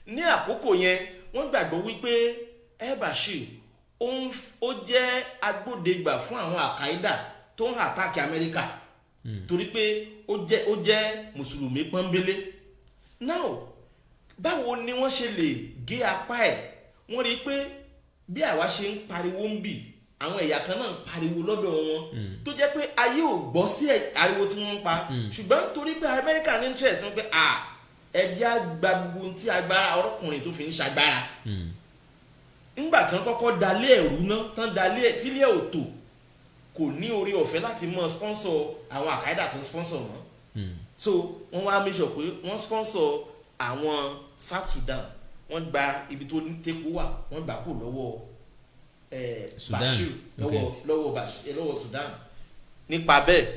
ní àkókò yẹn wọ́n gbàgbọ́ wípé El-Bashir ó jẹ́ agbódegbà fún àwọn Al-Qaeda tó ń àtàkì Amẹ́ríkà torí pé ó jẹ́ mùsùlùmí pọ́nbélé now báwo ni wọ́n ṣe lè gé apá ẹ̀ wọ́n rí i pé bí àwa ṣe ń pariwo ń bì àwọn ẹ̀yà kan náà ń pariwo lọ́dọ̀ wọn tó jẹ́ pé ayé ò gbọ́ sí ariwo tí wọ́n ń pa ṣùgbọ́n torí pé Amẹ́ríkà ní interest wọn pé ẹjẹ́ àgbà gbogbo tí agbára ọkùnrin tó fi ń ṣagbára nígbà tí wọ́n kọ́kọ́ dalé ẹ̀rú náà tán dalé ẹ̀ tílé òtò kò ní orí ọ̀fẹ́ láti mọ sponsor àwọn Al-Qaeda tó ń sponsor wọn so wọ́n wá make sure pé wọ́n sponsor àwọn South Sudan wọ́n gba ibi tó ní tepo wà wọ́n gbà kó lọ́wọ́ Bashir lọ́wọ́ Sudan nípa bẹ́ẹ̀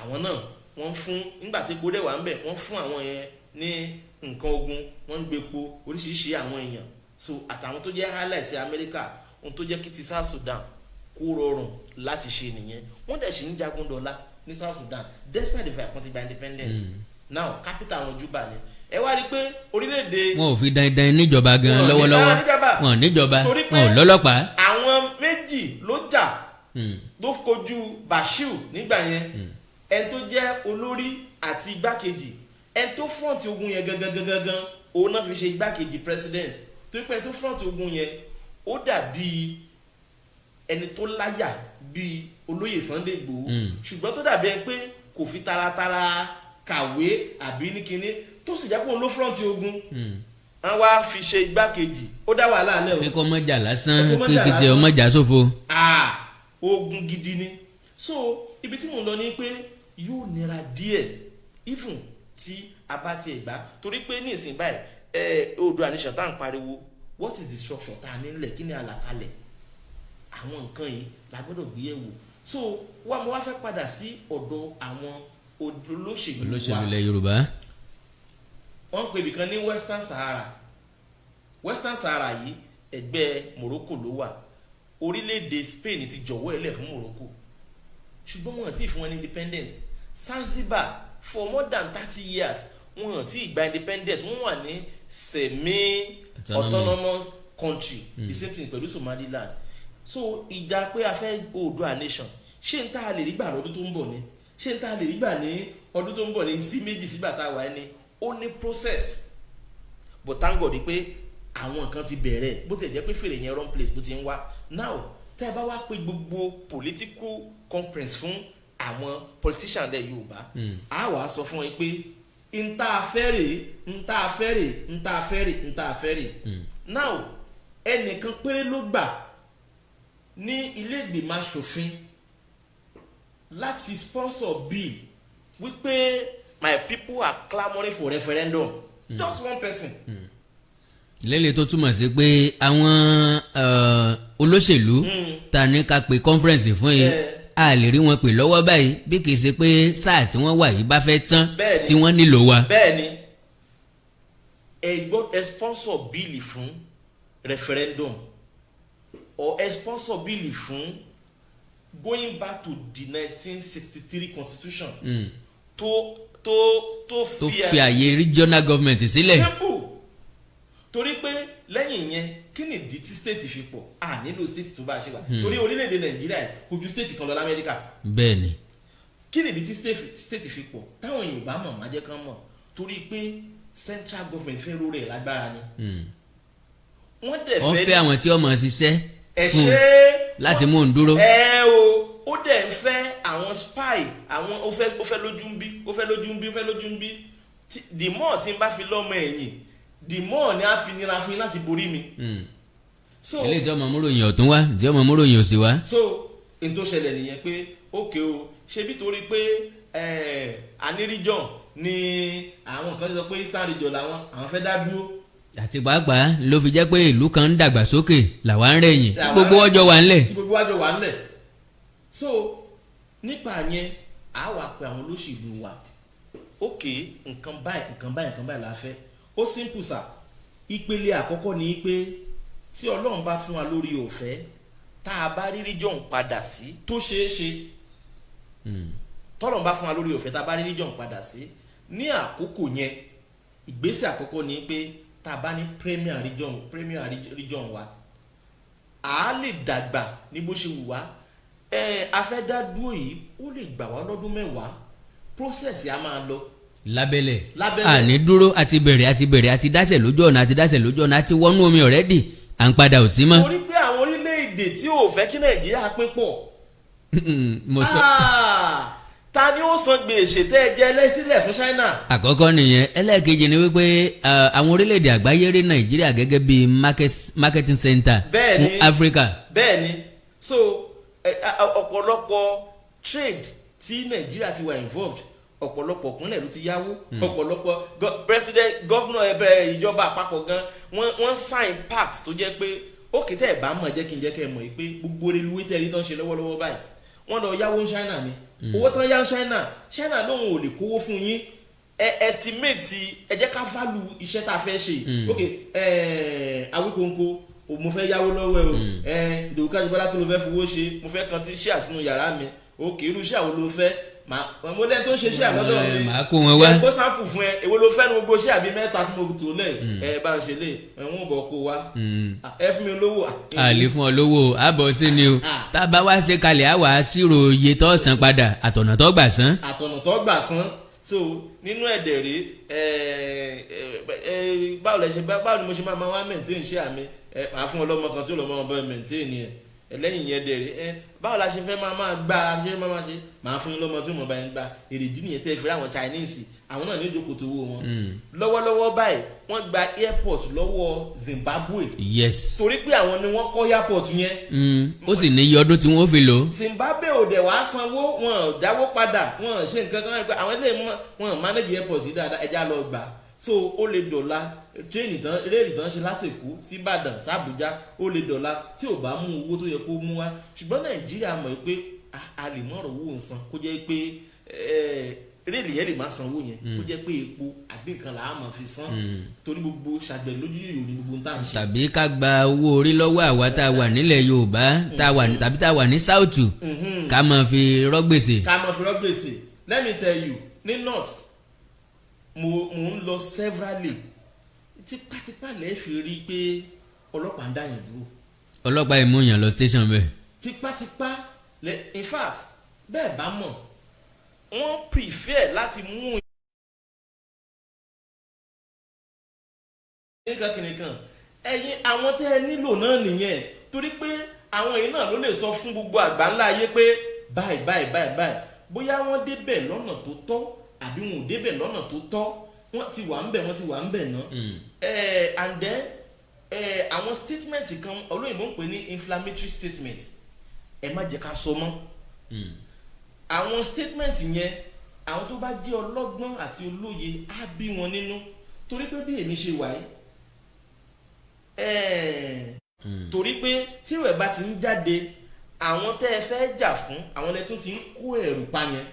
àwọn náà wọ́n fún nígbà tí epo dẹ̀ wà ń bẹ̀ wọ́n fún àwọn yẹn ní nǹkan ogun wọ́n ń gbépo oríṣiríṣi àwọn èèyàn so àtàwọn tó jẹ́ allies sí Amẹ́ríkà ohun tó jẹ́ kí ti South Sudan kó rọrùn láti ṣe nìyẹn wọ́n dẹ̀ sì ń jagun dọ́là ní South Sudan despite the fact wọ́n ti gba independence now capital wọn Juba ni ẹ wá rí i pé orílẹ̀-èdè. wọn ò fi dandan níjọba gan lọ́wọ́lọ́wọ́ wọn níjọba wọn ò lọ́lọ́pàá. àwọn méjì ló jà ló kojú Bashir nígbà yẹn ẹni tó jẹ́ olórí àti igbákejì ẹni tó front ogun yẹn gangan òun náà fi ṣe igbákejì president torí pé ẹni tó front ogun yẹn ó dàbí ẹni tó láyà bíi olóyè Sunday Igboho ṣùgbọ́n tó dàbí ẹni pé kò fi taratara kàwé àbí ní kinní tó sì jẹ́ pé òun ló front ogun wọ́n wá fi ṣe igbákejì ó dá wàhálà alẹ́ o. pé kọ́ mọ́jà lásán kí kìtì ọmọjà ṣòfò. ogun gidi ni so ibi tí mò ń lọ ni pé yóò nira díẹ̀ even tí a bá tiẹ̀ gbà torí pé ní ìsìn báyìí Oòduà Nation tá à ń pariwo what is the structure tá a nílẹ̀ kí ni àlàkalẹ̀ àwọn nǹkan yìí la gbọ́dọ̀ gbé yẹ̀wò so mo wá fẹ́ padà sí ọ̀dọ̀ àwọn olóṣèlú ilẹ̀ Yorùbá. wọ́n ń pè ibìkan ní Western Sahara yìí ẹgbẹ́ Morocco ló wà, orílẹ̀-èdè Spain ti jọ̀wọ́ ẹ̀lẹ̀ fún Morocco ṣùgbọ́n wọn ti fún wọn independent. Zanzibar for more than 30 years wọn ti gba independent, wọn wà ní semi-autonomous country. The same thing pẹ̀lú Somaliland. So ìjà pé a fẹ́ Oòduà nation ṣé n tá a lè rí gbà lọ́dún tó ń bọ̀ ni, ṣé n tá a lè rí gbà ní ọdún tó ń bọ̀ ní sí méjì sígbà tá a wà ní, ó ní process. But thank God pé àwọn nǹkan ti bẹ̀rẹ̀ bó ti jẹ́ pé fèrè yẹn wrong place bó ti ń wá. Now tẹ́ ẹ bá wá pé gbogbo political conference fún àwọn politician lẹ̀ Yorùbá a wàá sọ fún wọn pé n tá a fẹ́ rè, n tá a fẹ́ rè, n tá a fẹ́ rè, n tá a fẹ́ rè. Now ẹnìkan péré ló gbà ní ilé ìgbìmọ̀ aṣòfin láti sponsor bill wípé my people are clamouring for referendum. Just one person. lélẹ̀ tó túmọ̀ sí pé àwọn olóṣèlú ta ní ká pe conference fún yìí a lè rí wọn pè lọ́wọ́ báyìí bí kì í ṣe pé sáà tí wọ́n wà yìí bá fẹ́ tán tí wọ́n nílò wa. bẹ́ẹ̀ni ẹ sponsor bill fún referendum or ẹ sponsor bill fún going back to the 1963 constitution tó fi àyè regional government sílẹ̀. simple torí pé lẹ́yìn yẹn kí ni ìdí tí state fi pọ̀ à nílò state tó bá ṣe wà torí orílẹ̀-èdè Nàìjíríà kò ju state kan lọ l'Amẹ́ríkà. bẹ́ẹ̀ni. kí ni ìdí tí state fi pọ̀ táwọn Yorùbá mọ̀ má jẹ́ kán mọ̀ torí pé central government fẹ́ ró rẹ̀ lágbára ni. wọ́n dẹ̀ fẹ́ wọ́n fẹ́ àwọn tí ọmọ ṣiṣẹ́ fún láti mú un dúró. ó dẹ̀ ń fẹ́ àwọn spy àwọn ó fẹ́ lójú ń bí ó fẹ́ lójú ń bí ó fẹ́ lójú ń bí the more tí n bá fi lọ́mọ ẹ̀yìn the more ni a fi nira fún yín láti borí mi. so ilé ìjọba múròyìn ọ̀tún wá ìjọba múròyìn òsì wá. so n tó ṣẹlẹ̀ nìyẹn pé ókè o ṣe bí torí pé àní region ni àwọn kan sọ pé eastern region làwọn fẹ́ dá dúró. àti pàápàá ló fi jẹ́ pé ìlú kan ń dàgbà sókè làwa ń rẹ̀yìn tí gbogbo ọjọ́ wà ńlẹ̀. tí gbogbo ọjọ́ wà ńlẹ̀. so nípa yẹn a wà pé àwọn olóṣèlú wa ókè nǹkan báyìí la fẹ́. ó simple sa ìpele àkọ́kọ́ ni pé tí Ọlọ́run bá fún wa lórí ọ̀fẹ́ tá a bá rí region padà sí tó ṣeé ṣe tọ́lọ́run bá fún wa lórí ọ̀fẹ́ tá a bá rí region padà sí ní àkókò yẹn ìgbésẹ̀ àkọ́kọ́ ni pé tá a bá ní premier region wa a lè dàgbà ní bó ṣe wù wá afẹ́dádúró yìí ó lè gbà wá lọ́dún 10 process a máa lọ lábẹ́lẹ̀ àní dúró àti bẹ̀rẹ̀ àti dásẹ̀ lójú ọ̀nà àti wọnú omi ọ̀rẹ́dì à ń padà ò sí mọ́. torí pé àwọn orílẹ̀-èdè tí ò fẹ́ kí Nàìjíríà pín pọ̀ ta ni ó san gbèsè tẹ́ ẹ jẹ́ lẹ́sílẹ̀ fún China. àkọ́kọ́ nìyẹn ẹlẹ́ẹ̀kejì ni wípé àwọn orílẹ̀-èdè àgbáyé rí Nàìjíríà gẹ́gẹ́ bí marketing center fún Africa. bẹ́ẹ̀ni so ọ̀pọ̀lọpọ̀ trade tí Nàìjíríà ti wà involved ọ̀pọ̀lọpọ̀ kúnlẹ̀ ló ti yáwó ọ̀pọ̀lọpọ̀ president governor ìjọba àpapọ̀ gan wọ́n sign pact tó jẹ́ pé ókè tẹ́ ẹ̀ bá mọ̀ jẹ́ kí ẹ mọ̀ pé gbogbo reluwé tẹ́ ẹ rí tán ṣe lọ́wọ́lọ́wọ́ báyìí wọ́n lọ yáwó ní China ni owó tán yá ní China lóun ò lè kówó fún yín estimate ẹ jẹ́ ká value iṣẹ́ tá a fẹ́ ṣe ókè Awíkonko mo fẹ́ yáwó lọ́wọ́ ẹ o Ìdòwú Kájọbọ́lá kí ló fẹ́ fowó ṣe mo fẹ́ kan tí ṣíà sínú yàrá mi ókè irú ṣíà wo ló fẹ́ mo lẹ́yìn tó ń ṣe ṣíà lọ́dọ̀ mi màá kó wọn wá kó sáàpù fún ẹ èwo ló fẹ́ ní gbogbo ṣíà bíi 3 tí mo tò lẹ̀ bá ń ṣe lè wọ́n bọ̀ kó wá ẹ fún mi lówó. àlè fún ọ lówó àbọ̀ sí ni o tá a bá wá ṣe kalẹ̀ á wà á ṣírò iye tó san padà àtọ̀nà tó gbà san. so nínú ẹ̀dẹ̀ rèé báwo ni mo ṣe máa wá maintain ṣíà mi màá fún ọlọ́mọ kan tí ó lọ́mọ ọmọ maintain yẹn lẹ́yìn yẹn dẹ̀rẹ̀ báwo la ṣe fẹ́ máa gba ṣe máa ṣe máa fún yín lọ́mọ tí mo bá yín gba èrèdí nìyẹn tẹ́ fi rí àwọn Chinese àwọn náà ní ìjókòó tó wó wọn lọ́wọ́lọ́wọ́ báyìí wọ́n gba airport lọ́wọ́ Zimbabwe yes torí pé àwọn ni wọ́n kọ́ airport yẹn ó sì ní iye ọdún tí wọ́n fi lò. Zimbabwe ò dẹ̀ wá sanwó wọn ò dáwó padà wọn ò ṣe nǹkan kan àwọn ilé wọn manage airport yìí dáadáa ẹja lọ gbà so ó lè dọ̀la réèlì tán ṣe látẹ̀kú sí Ìbàdàn sàbújá ó lè dọ̀la tí ò bá mú owó tó yẹ kó mú wá ṣùgbọ́n Nàìjíríà mọ̀ pé a lè mọ̀rọ̀ owó nǹsan kó jẹ́ pé réèlì yẹn lè má sanwó yẹn kó jẹ́ pé epo àbí nǹkan là á máa fi san torí gbogbo ṣàgbẹ̀ lójú yòó ní gbogbo tá à ń ṣe. tàbí ká gba owó orí lọ́wọ́ àwa tá a wà nílẹ̀ Yorùbá tàbí tá a wà ní South ká máa fi rọ́gbèsè. let me tell you ní North mo ń lọ severally tipátipá lẹ́ẹ̀ fi rí i pé ọlọ́pàá ń dá yẹn dúró. ọlọ́pàá ìmúyàn lọ station bẹ́ẹ̀. tipátipá in fact bẹ́ẹ̀ bá mọ̀ wọ́n prefer láti mú nǹkan ẹ̀yin àwọn tẹ́ ẹ nílò náà nìyẹn torí pé àwọn èyí náà ló lè sọ fún gbogbo àgbáńlá ayé pé báyìí bóyá wọ́n débẹ̀ lọ́nà tó tọ́ àbí wọn ò débẹ̀ lọ́nà tó tọ́ wọ́n ti wà ń bẹ̀ náà and then àwọn statement kan olóyìnbó ń pè ní inflammatory statement ẹ má jẹ́ ká sọ mọ́ àwọn statement yẹn àwọn tó bá jẹ́ ọlọ́gbọ́n àti olóye á bí wọn nínú torí pé bí èmi ṣe wà yìí torí pé tí ìwẹ̀ bá ti ń jáde àwọn tẹ́ ẹ fẹ́ jà fún àwọn ẹ̀ tún ti ń kó ẹ̀rù pa yẹn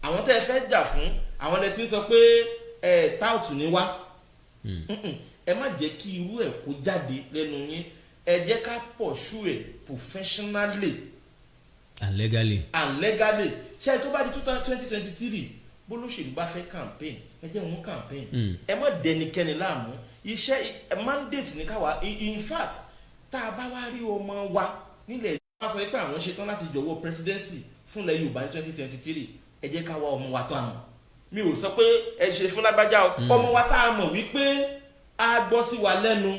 àwọn tẹ́ ẹ fẹ́ jà fún àwọn ẹ̀ ti ń sọ pé táùtù ní wá ẹ má jẹ́ kí irú ẹ̀ kó jáde lẹ́nu yín ẹ jẹ́ ká pursue ẹ̀ professionally and legally ṣe tó bá di 2023 bólóṣèlú bá fẹ́ campaign ẹ jẹ́ wọn campaign ẹ má dẹnikẹ́ni láàmú iṣẹ́ mandate ní káwa in fact tá a bá wá rí ọmọ wa nílẹ̀ wá sọ pé àwọn ṣetán láti jọ̀wọ́ presidency fúnlẹ̀ Yorùbá ní 2023 ẹ jẹ́ ká wá ọmọ wa tó àmọ́ mi ò sọ pé ẹ ṣe fún lágbájá o ọmọ wa tá a mọ̀ wípé a gbọ́ sí wa lẹ́nu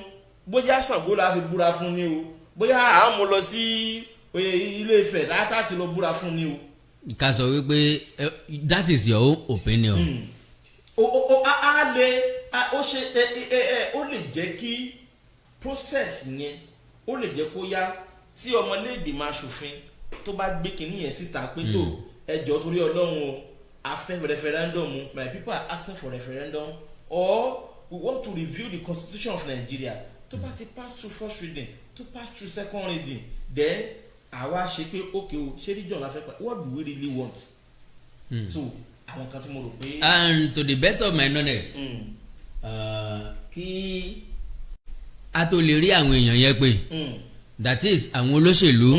bóyá Ṣàngó la fi búra fún ni o bóyá à ń mú lọ sí Ilé Ifẹ̀ látàtí lọ búra fún ni o. ká sọ wípé that is your own opinion. Ó lè jẹ́ kí process yẹn ó lè jẹ́ kó yá tí ọmọlẹ́gbẹ̀mọ aṣòfin tó bá gbé kinní yẹn síta pé tó ẹjọ́ torí Ọlọ́run o a fẹ́ referendum my people are asking for referendum or we want to review the constitution of Nigeria tó bá ti pass through first reading to pass through second reading then àwa ṣe pé okay o ṣé region la fẹ́ pa what do we really want so àwọn kan tí mo rò pé. and to the best of my knowledge kí a tó lè rí àwọn èèyàn yẹn pé that is àwọn olóṣèlú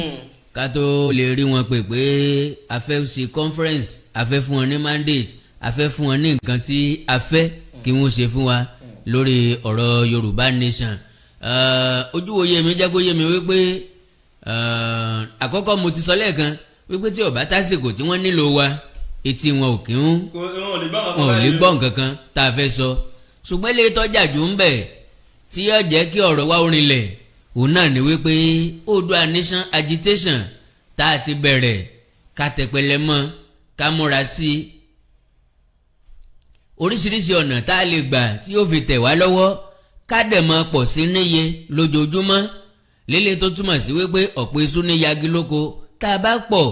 ká tó lè rí wọn pé a fẹ́ ṣe conference a fẹ́ fún wọn ní mandate a fẹ́ fún wọn ní nǹkan tí a fẹ́ kí wọ́n ṣe fún wa lórí ọ̀rọ̀ Yorùbá nation ojúwòye mi jẹ́ kó yé mi wípé àkọ́kọ́ mo ti sọ lẹ́ẹ̀kan wípé tí ó bá tásìkò tí wọ́n nílò wa etí wọn ò kí ń wọn ò lè gbọ́ nǹkan kan tá a fẹ́ sọ ṣùgbọ́n ilé tọ́jà jù ń bẹ̀ tí yóò jẹ́ kí ọ̀rọ̀ wa orinlẹ̀ òun náà ni wípé Oòduà nation agitation tá a ti bẹ̀rẹ̀ ká tẹpẹlẹ mọ́ ká múra sí oríṣiríṣi ọ̀nà tá a lè gbà tí yóò fi tẹ̀ wá lọ́wọ́ ká dẹ̀ mọ́ pọ̀ sí níye lójoojúmọ́ lélẹ̀ tó túmọ̀ sí wípé ọ̀pọ̀ iṣu ní yagi lóko tá a bá pọ̀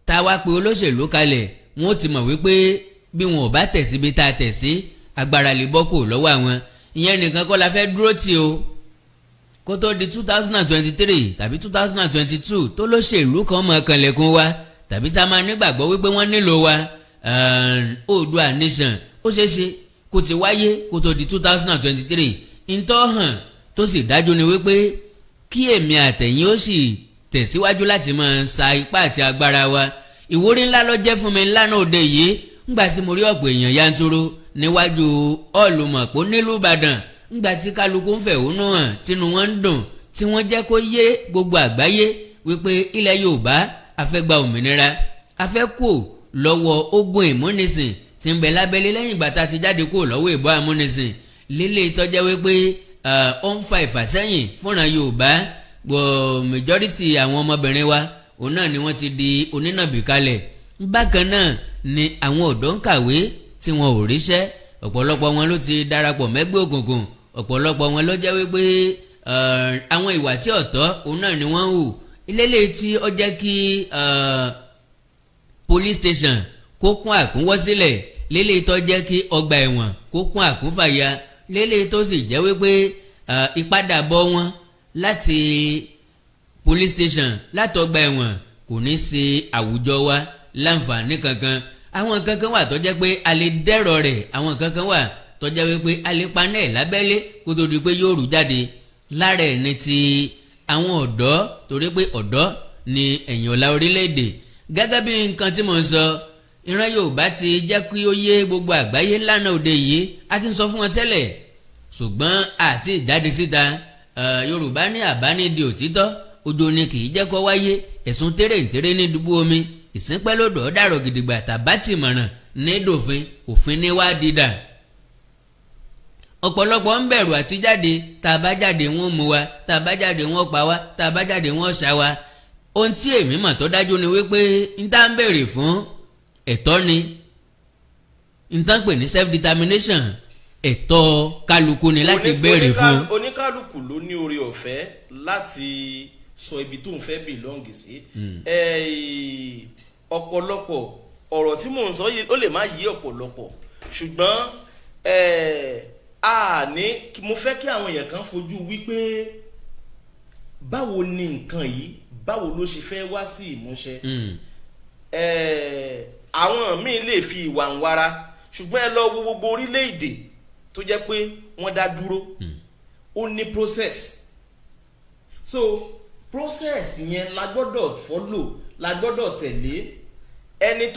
tá a wá pe olóṣèlú kalẹ̀ wọ́n ti mọ̀ wípé bí wọn ò bá tẹ̀ síbi tá a tẹ̀ sí agbára lè bọ́ kò lọ́wọ́ àwọn ìyẹn nìkan kọ́ la fẹ́ dúró tì o kó tó di 2023 tàbí 2022 tó lóṣèlú kan mọ̀ kanlẹ̀kùn wa tàbí tá a máa nígbàgbọ́ wípé wọ́n nílò wa Oòduà nation ó ṣeéṣe kó ti wáyé kó tó di 2023 ntọ́ hàn tó sì dájú ni wípé kí èmi àtẹ̀yìn ó sì tẹ̀síwájú láti máa sa ipá àti agbára wa ìwúrí ńlá ló jẹ́ fún mi lánàá òde yìí ńgbà tí mo rí ọ̀pọ̀ èèyàn yanturu níwájú ọ̀lùmọ̀pọ̀ nílùú Ìbàdàn ńgbà tí kálukú ń fẹ̀hónú hàn tínú wọn ń dùn tí wọ́n jẹ́ kó yé gbogbo àgbáyé wípé ilẹ̀ Yorùbá a fẹ́ gba òmìnira a fẹ́ kó lọ́wọ́ ogun ìmúnisìn tí ń bẹ lábẹ́lé lẹ́yìn ìgbà tá a ti jáde kó lọ́wọ́ ìbọn amúnisìn lélẹ̀ tọ́jẹ́ wípé ó ń fa ìfàsẹ́yìn fúnra Yorùbá majority àwọn ọmọbìnrin wa òun náà ni wọ́n ti di onínàbì kalẹ̀ bákan náà ni àwọn ọ̀dọ́ ń kàwé tí wọn ò ríṣẹ́ ọ̀pọ̀lọpọ̀ wọn ló ti darapọ̀ mẹ́gbẹ́ òkùnkùn ọ̀pọ̀lọpọ̀ wọn ló jẹ́ wípé àwọn ìwà tí ọ̀tọ̀ òun náà ni wọ́n ń hù ilé tí ó jẹ́ kí police station kó kún àkúnwọ́ sílẹ̀ lélẹ̀ tó jẹ́ kí ọgbà ẹ̀wọ̀n kó kún àkúnfàya lélẹ̀ tó sì jẹ́ wípé ìpadàbọ̀ wọn láti police station látọgbà ẹ̀wọ̀n kò ní ṣe àwùjọ wa láǹfààní kankan àwọn kankan wà tó jẹ́ pé a lè dẹ́rọ̀ rẹ̀ àwọn kankan wà tó jẹ́ wípé a lè paná ẹ̀ lábẹ́lé kó tó di pé yóò rú jáde lára ẹ̀ ní ti àwọn ọ̀dọ́ torí pé ọ̀dọ́ ni ẹ̀yìn ọ̀la orílẹ̀-èdè gẹ́gẹ́ bí nǹkan tí mo ń sọ ìran Yorùbá ti jẹ́ kí ó yé gbogbo àgbáyé lánàá òde yìí a ti ń sọ fún wọn tẹ́lẹ̀ ṣùgbọ́n àti ìjáde síta Yorùbá ní àbánidì òtítọ́ ojo ni kì í jẹ́ kó wáyé ẹ̀sùn tẹ́rẹ̀ǹtẹ́rẹ́ ní dùbú omi ìsínpẹ́ lọ́dọ̀ dàrọ̀ gidigba tàbátì mọ̀ràn ní dòfin òfin ní wá dídà ọ̀pọ̀lọpọ̀ ń bẹ̀rù àti jáde tá a bá jáde wọ́n mú wa tá a bá jáde wọ́n pa wa tá a bá jáde wọ́n ṣá wa ohun tí èmi mọ̀ tó dájú ni wípé n tá ń bèrè fún ẹ̀tọ́ ni n tá ń pè ní self determination ẹ̀tọ́ kálukú ni láti béèrè fún. oníkálukú ló ní oore ọ̀fẹ́ láti sọ ibi tó ń fẹ́ bìlọ́ǹgì sí ọ̀pọ̀lọpọ̀ ọ̀rọ̀ tí mò ń sọ yìí ó lè má yí ọ̀pọ̀lọpọ̀ ṣùgbọ́n mo fẹ́ kí àwọn èèyàn kan fojú wípé báwo ni nǹkan yìí báwo ló ṣe fẹ́ wá sí ìmúṣẹ àwọn míì lè fi ìwà ń wara ṣùgbọ́n ẹ lọ wo gbogbo orílẹ̀-èdè tó jẹ́ pé wọ́n dá dúró ó ní process so process yẹn la gbọ́dọ̀ follow la gbọ́dọ̀ tẹ̀lé ẹni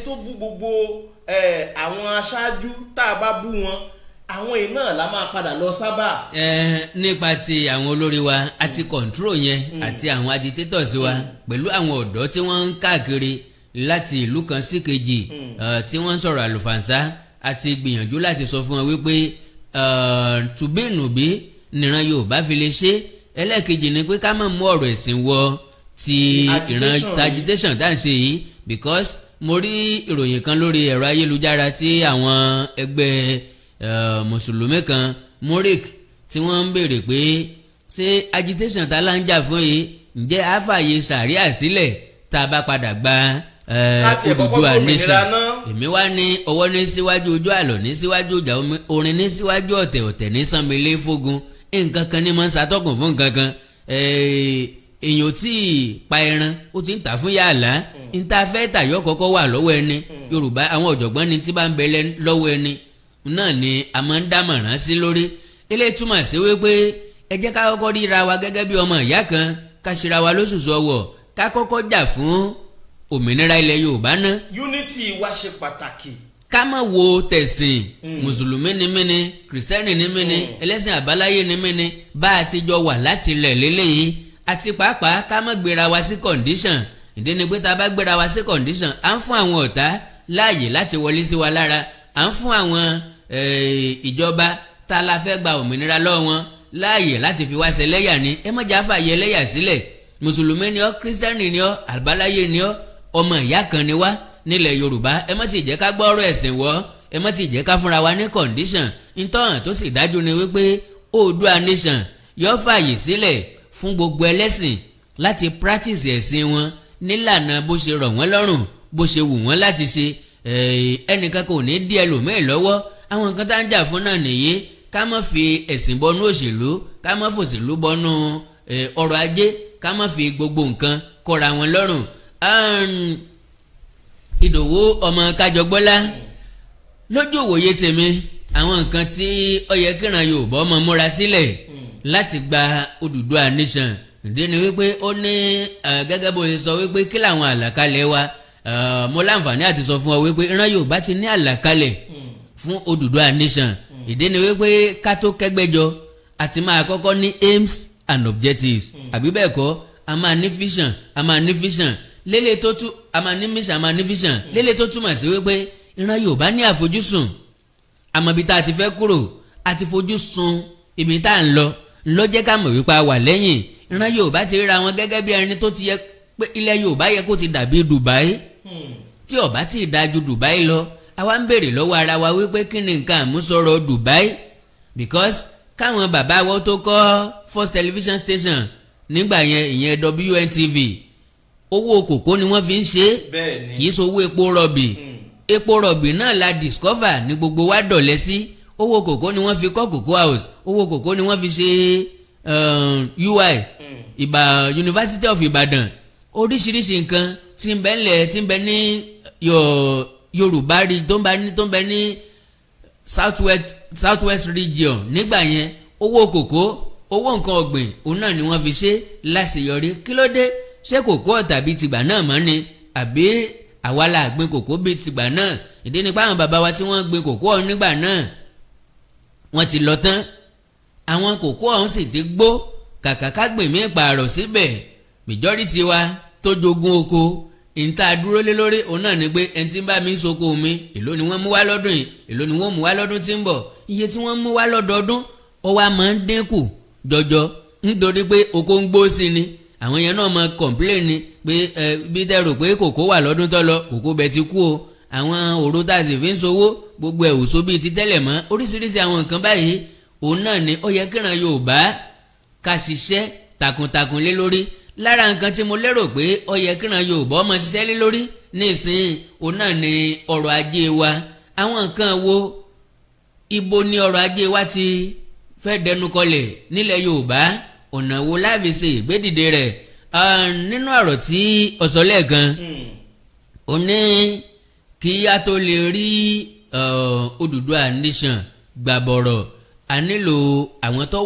tó bú gbogbo àwọn aṣáájú tá a bá bú wọn àwọn yìí náà la máa padà lọ sábà. nípa ti àwọn olórí wa àti control yẹn àti àwọn agitators wa pẹ̀lú àwọn ọ̀dọ́ tí wọ́n ń káàkiri láti ìlú kan sí kejì tí wọ́n ń sọ̀rọ̀ àlùfànṣá àti gbìyànjú láti sọ fún wọn wípé tùbínùbí nìran Yorùbá fi lè ṣe ẹlẹ́ẹ̀kejì ni pé ká má mú ọ̀rọ̀ ẹ̀sìn wọ ti ìran agitation tá à ń ṣe yìí because mo rí ìròyìn kan lórí ẹ̀rọ ayélujára tí àwọn ẹgbẹ́ mùsùlùmí kan murik tí wọ́n ń béèrè pé ṣé agitation tá a lá ń jà fún yìí ǹjẹ́ àfààyè sàríà sílẹ̀ tá a bá padà gba Odùduwà nation èmi wá ní ọwọ́ ní síwájú ojú àlọ́ ní síwájú ìjà orin ní síwájú ọ̀tẹ̀ ọ̀tẹ̀ ní sanmilé fógun nǹkan kan ní mọ̀ ń ṣàtọ́kùn fún nǹkan kan èèyàn tí pa ẹran ó ti ń tà fún yàrá níta fẹ́ tàyọ́ kọ́kọ́ wà lọ́wọ́ ẹni Yorùbá àwọn ọ̀jọ̀gbọ́n ni tí bá ń bẹ lọ́wọ́ ẹni náà ni a máa ń dámọ̀ràn sí lórí eléyìí túmọ̀ sí wípé ẹ jẹ́ ká kọ́kọ́ ríra wa gẹ́gẹ́ bí ọmọ ìyá kan ká ṣera wa lóṣooṣù ọwọ́ ká kọ́kọ́ jà fún òmìnira ilẹ̀ Yorùbá náà. unity wa ṣe pàtàkì. ká má wo tẹ̀sìn mùsùlùmí ni mí ni kìrìsìtẹ́nì ni mí ni ẹlẹ́sìn àbáláyé ni mí ni bá a ti jọ wà láti ilẹ̀ lélẹ́yìí àti pàápàá ká má gbéra wa sí condition ìdí ni pé tá a bá gbéra wa sí condition à ń fún àwọn ọ̀tá láàyè láti wọlé sí wa lára à ń fún àwọn ìjọba tá a la fẹ́ gba òmìnira lọ́wọ́ wọn láàyè láti fi wá ṣẹlẹ́yà ni ẹ má jà fàyè ẹlẹ́yà sílẹ̀ mùsùlùmí ni ọ́ kírísítẹ́nì ni ọ́ àbáláyé ni ọ́ ọmọ ìyá kan ni wá nílẹ̀ Yorùbá ẹ má ti jẹ́ ká gbọ́ ọ̀rọ̀ ẹ̀sìn wọ́ ẹ má ti jẹ́ ká fúnra wa ní condition ntọ́hàn tó sì dájú ni wípé Oòduà nation yóò fàyè sílẹ̀ fún gbogbo ẹlẹ́sìn láti practice ẹ̀sìn wọn nílànà bó ṣe rọ̀ wọ́n lọ́rùn bó ṣe wù wọ́n láti ṣe ẹnìkan kò ní dí ẹlòmíì lọ́wọ́ àwọn nǹkan tá ń jà fún náà nìyí ká má fi ẹ̀sìn bọnú òṣèlú ká má fòṣèlú bọnú ọrọ̀ ajé ká má fi gbogbo nǹkan kọra wọn lọ́rùn. Ìdòwú ọmọ Kájọgbọ́lá lójú òwòye tèmi àwọn nǹkan tí ó yẹ kíran Yorùbá ọmọ múra sílẹ̀ láti gba Odùduwà nation ìdí ni wípé ó ní gẹ́gẹ́ bó ṣe sọ wípé kí làwọn àlàkalẹ̀ wa mo láǹfààní àti sọ fún ọ wípé ìran Yorùbá ti ní àlàkalẹ̀ fún Odùduwà nation ìdí ni wípé ká tó kẹ́gbẹ́jọ àti máa kọ́kọ́ ní aims and objectives àbí bẹ́ẹ̀ kọ́ a máa ní vision a máa ní vision lélẹ̀ tó tú a máa ní mission a máa ní vision lélẹ̀ tó túmọ̀ sí wípé ìran Yorùbá ní àfojúsùn àmọ́ ibi tá a ti fẹ́ kúrò a ti fojú sun ibi tá a ń lọ jẹ́ ká mọ̀ wípé a wà lẹ́yìn ìran Yorùbá ti ríra wọn gẹ́gẹ́ bí ẹni tó ti yẹ pé ilẹ̀ Yorùbá yẹ kó ti dàbí Dubai tí ó bá ti dáa ju Dubai lọ àwa ń béèrè lọ́wọ́ ara wa wípé kí ni nǹkan àmúṣọrọ̀ Dubai because káwọn bàbá wọn tó kọ́ first television station nígbà yẹn ìyẹn WNTV owó kòkó ni wọ́n fi ń ṣe kì í ṣe owó epo rọ̀bì epo rọ̀bì náà la discover ní gbogbo wa dọ̀lẹ́ sí owó kòkó ni wọ́n fi kọ́ cocoa house owó kòkó ni wọ́n fi ṣe UI University of Ibadan oríṣiríṣi nǹkan tí ń bẹ ńlẹ̀ tí ń bẹ ní Yorùbá rí tó ń bẹ ní southwest region nígbà yẹn owó kòkó owó nǹkan ọ̀gbìn òun náà ni wọ́n fi ṣe láṣeyọrí. Kí ló dé? Ṣé kòkó tàbí tìgbà náà mọ́ ni àbí àwa la gbin kòkó bíi tìgbà náà? Ìdí ni pé àwọn bàbá wa tí wọ́n gbin kòkó ọ̀hún nígbà náà wọ́n ti lọ tán, àwọn kòkó ọ̀hún sì ti gbó. Kàkà ká gbèmí ìpààrọ̀ síbẹ̀ majority wa tó jogún oko ìta dúró lé lórí òun náà ni pé ẹni tí ń bá mi soko mi èló ni wọ́n mú wá lọ́dún yìí, èló ni wọ́n mú wá lọ́dún tí ń bọ̀. Iye tí wọ́n mú wá lọ́dọọdún ó wá máa ń dínkù jọjọ nítorí pé oko ń gbó sí ni. Àwọn yẹn náà máa complain ni pé bí tẹ́ rò pé kòkó wà lọ́dún tó lọ kòkó bẹ́ẹ̀ ti kú o. Àwọn òró tá a sì fi ń sowó gbogbo ẹ̀ ò so bíi ti tẹ́lẹ̀ mọ́. Oríṣiríṣi àwọn nǹkan báyìí òun náà ni ó yẹ kíran Yorùbá ká ṣiṣẹ́ takuntakun lé lórí. Lára nǹkan tí mo lérò pé ó yẹ kíran Yorùbá ọmọ ṣiṣẹ́ lé lórí nísìnyí òun náà ni ọrọ̀ ajé wa. Àwọn nǹkan wo ibo ni ọrọ̀ ajé wa ti fẹ́ dẹnu kọlẹ̀ nílẹ̀ Yorùbá, ọ̀nà wo láfi ṣe ìgbédìde rẹ̀. Nínú ọ̀rọ̀ tí ọ̀sọ́ lẹ́ẹ̀kan ó ní kí a tó lè rí Odùduwà nation gbàbọ̀rọ̀ a nílò àwọn tó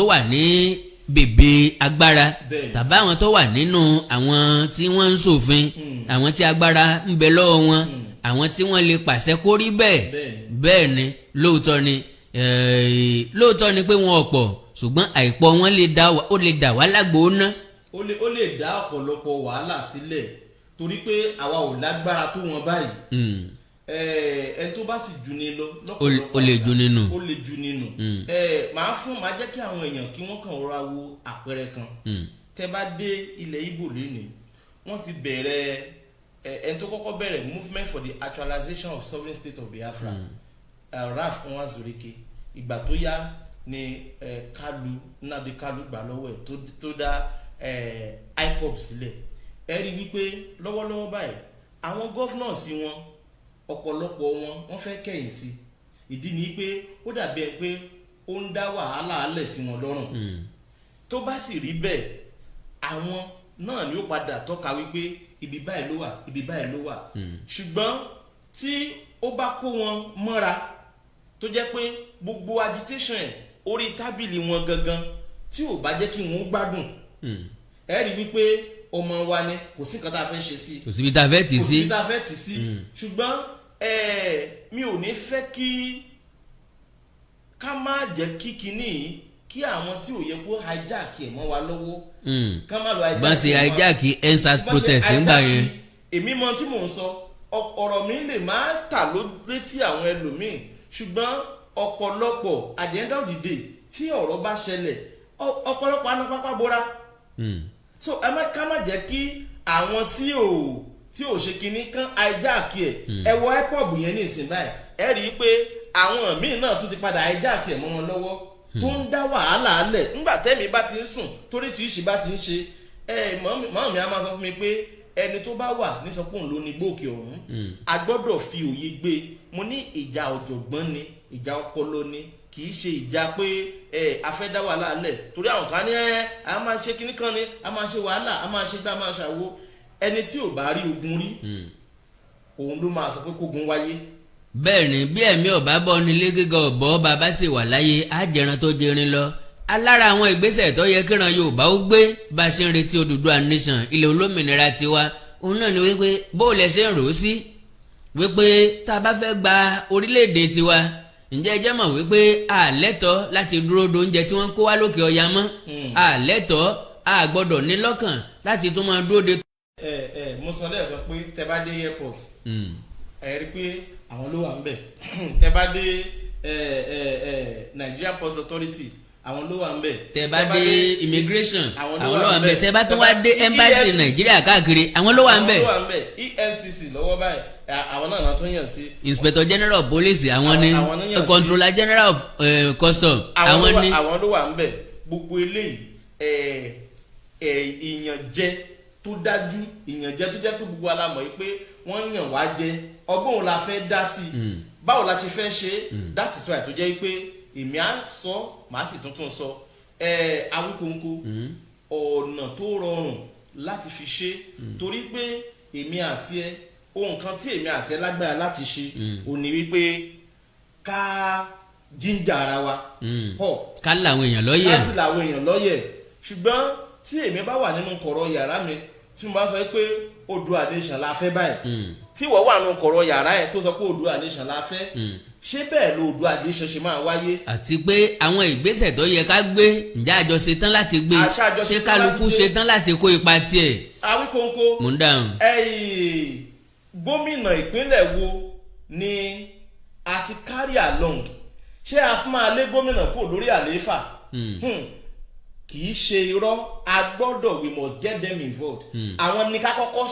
wà ní bèbè agbára tàbí àwọn tó wà nínú àwọn tí wọ́n ń ṣòfin, àwọn tí agbára ń bẹ lọ́wọ́ wọn, àwọn tí wọ́n lè pàṣẹ kó rí bẹ́ẹ̀ ni lóòótọ́ ni pé wọn ọ̀pọ̀ ṣùgbọ́n àìpọ̀ wọn lè dà wá lágbo ná. ó lè dá ọ̀pọ̀lọpọ̀ wàhálà sílẹ̀ torí pé àwa ò lágbára tó wọn báyìí. Ẹ tó bá sì jù ní lọ lọ́pọ̀lọpọ̀ ó lè jù nínú. máa jẹ́ kí àwọn èèyàn kí wọ́n kàn rọra wo àpẹẹrẹ kan. Tẹ́ bá dé ilẹ̀ Ìgbò lénìí wọ́n ti bẹ̀rẹ̀ ẹni tó kọ́kọ́ bẹ̀rẹ̀ movement for the actualization of sovereign state of Biafra, Ralph Nwazuruike. Ìgbà tó yá ni Nnamdi Kanu gbà lọ́wọ́ ẹ̀ tó dá IPOB sílẹ̀. Ẹ rí wípé lọ́wọ́lọ́wọ́ báyìí àwọn gọ́fúnọ̀sì wọn ọ̀pọ̀lọpọ̀ wọ́n fẹ́ kẹ̀yìn sí. Ìdí ni pé ó dàbí ẹ pé ó ń dá wàhálà alẹ̀ sí wọn lọ́rùn. Tó bá sì rí bẹ́ẹ̀ àwọn náà ni ó padà tọ́ka wípé ibi báyìí ló wà, ibi báyìí ló wà. Ṣùgbọ́n tí ó bá kó wọn mọ́ra tó jẹ́ pé gbogbo agitation ẹ̀ orí tábìlì wọn gangan tí ò bá jẹ́ kí wọ́n gbádùn ẹ rí wípé ọmọ wa ni kò sí nǹkan tá a fẹ́ ṣe sí, kò síbi tá a fẹ́ tì sí. Ṣùgbọ́n mi ò ní fẹ́ kí ká má jẹ́ kí kinní kí àwọn tí ò yẹ kó hijack ẹ̀ mọ́ wa lọ́wọ́ ká má lọ hijack ẹ̀ mọ́ wa. bá ṣe hijack EndSARS protest ńgbà yẹn. èmi mọ tí mò ń sọ ọ̀rọ̀ mi lè má tà ló létí àwọn ẹlòmíì ṣùgbọ́n ọ̀pọ̀lọpọ̀ at the end of the day tí ọ̀rọ̀ bá ṣẹlẹ̀ ọ̀pọ̀lọpọ̀ anápápá bora. So ká má jẹ́ kí àwọn tí ò ṣe kinní kan hijack ẹ̀ wọ IPOB yẹn ní ìsìn báyìí ẹ rí i pé àwọn míì náà tún ti padà hijack ẹ̀ mọ́ wọn lọ́wọ́ tó ń dá wàhálà alẹ̀ nígbà tẹ́mi bá ti ń sùn torí tí ìṣì bá ti ń ṣe mọ́ mi á máa sọ fún mi pé ẹni tó bá wà ní sọpọ́n ló ní gbòkè ọ̀hún a gbọ́dọ̀ fi òye gbé. Mo ní ìjà ọ̀jọ̀gbọ́n ni ìjà ọpọlọ ni kì í ṣe ìjà pé a fẹ́ dá wàhálà alẹ̀ torí àwọn kan ní a máa ṣe kinní kan ni a máa ṣe wàhálà a máa ṣe gbá a máa ṣàwo. Ẹni tí ò bá rí ogun rí òun ló máa sọ pé kógun wáyé. Bẹ́ẹ̀ ni bí ẹ̀mí ọ̀bá bọ́ nílé gíga ọ̀bọ bàbá sì wà láyé àjẹran tó jẹrin lọ. Alára àwọn ìgbésẹ̀ tó yẹ kíran Yorùbá ó gbé bá a ṣe ń retí Odùduwà nation ilẹ̀ olómìnira tiwa òun náà ni wípé bó lẹ ṣe ń rò ó sí wípé tá a bá fẹ́ gba orílẹ̀-èdè tiwa ǹjẹ́ ẹ jẹ́ mọ̀ wípé a lẹ́tọ̀ọ́ láti dúró do oúnjẹ tí wọ́n ń kó wá lókè ọya mọ́ a lẹ́tọ̀ọ́ a gbọ́dọ̀ ní lọ́kàn láti tún máa dúró de. Mo sọ lẹ́ẹ̀kan pé tẹ bá dé airport ẹ rí pé àwọn ló wà ń bẹ̀ tẹ bá dé Nigerian Ports Authority àwọn ló wà ń bẹ̀ tẹ bá dé immigration àwọn ló wà ń bẹ̀ tẹ bá tún wá dé embassy Nàìjíríà káàkiri àwọn ló wà ń bẹ̀ EFCC lọ́wọ́ báyìí àwọn náà tún yàn sí. Inspector General of Police àwọn ní Controller General of Custom àwọn ní. àwọn ló wà ń bẹ̀ gbogbo eléyìí ìyànjẹ tó dájú ìyànjẹ tó jẹ́ pé gbogbo alamọ̀ yìí pé wọ́n yàn wá jẹ ọgbọ́n òun la fẹ́ dá sí báwo la ti fẹ́ ṣe that is why tó jẹ́ pé èmi á sọ màá sì tuntun sọ Awíkonko ọ̀nà tó rọrùn láti fi ṣe torí pé èmi àti ẹ ohun kan tí èmi àti ẹ lágbára láti ṣe ò ní wípé ká jíjà ara wa pọ̀ ká làwọn èèyàn lọ́yẹ̀ ká sì làwọn èèyàn lọ́yẹ̀ ṣùgbọ́n tí èmi bá wà nínú kọ̀rọ̀ yàrá mi tí mo bá sọ pé Oòduà Nation la fẹ́ báyìí tí wọ́n wà nínú kọ̀rọ̀ yàrá ẹ̀ tó sọ pé Oòduà Nation la fẹ́ ṣé bẹ́ẹ̀ ló Oòduà Nation ṣe máa wáyé. àti pé àwọn ìgbésẹ̀ tó yẹ ká gbé ǹjẹ́ àjọ ṣetán láti gbé ṣé kálukú ṣetán láti kó ipa tiẹ̀. Awíkóńkó mò ń dáhùn. gómìnà ìpínlẹ̀ wo ni a ti carry along ṣé a fún máa lé gómìnà kúrò lórí àlééfà kì í ṣe irọ́ a gbọ́dọ̀ we must get them involved àwọn ni ká kọ́kọ́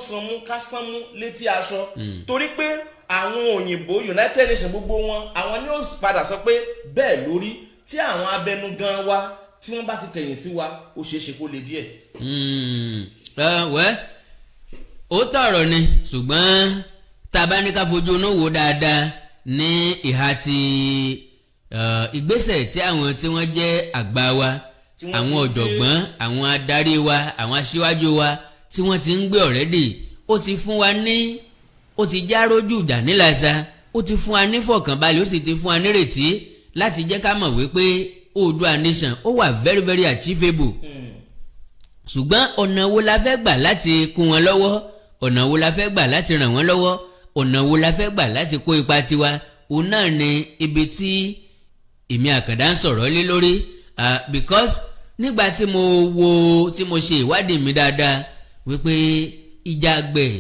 sanmú létí aṣọ torí pé àwọn òyìnbó United Nations gbogbo wọn àwọn ni ó padà sọ pé bẹ́ẹ̀ lórí tí àwọn abẹnugan wa tí wọ́n bá ti kẹ̀yìn sí wa ó ṣeé ṣe kó le díẹ̀. wẹ́ ó tọ̀rọ̀ ni ṣùgbọ́n tá a bá ní ká fojú inú wò dáadáa ní ìhà ti ìgbésẹ̀ tí àwọn tí wọ́n jẹ́ àgbà wa àwọn ọ̀jọ̀gbọ́n àwọn adarí wa àwọn aṣíwájú wa tí wọ́n ti ń gbé already ó ti fún wa ní ó ti já rójú ìjà nílàsà ó ti fún wa ní fọkànbalẹ̀ ó sì ti fún wa nírètí láti jẹ́ ká mọ̀ wípé Oòduà Nation ó wà very very achievable ṣùgbọ́n ọ̀nà wo la fẹ́ gbà láti kún wọn lọ́wọ́ ọ̀nà wo la fẹ́ gbà láti ràn wọ́n lọ́wọ́ ọ̀nà wo la fẹ́ gbà láti kó ipa tiwa òun náà ni ibi tí èmi Àkàndá ń sọ̀rọ̀ lé lórí because nígbà tí mo ṣe ìwádìí mi dáadáa wípé ìjà àgbẹ̀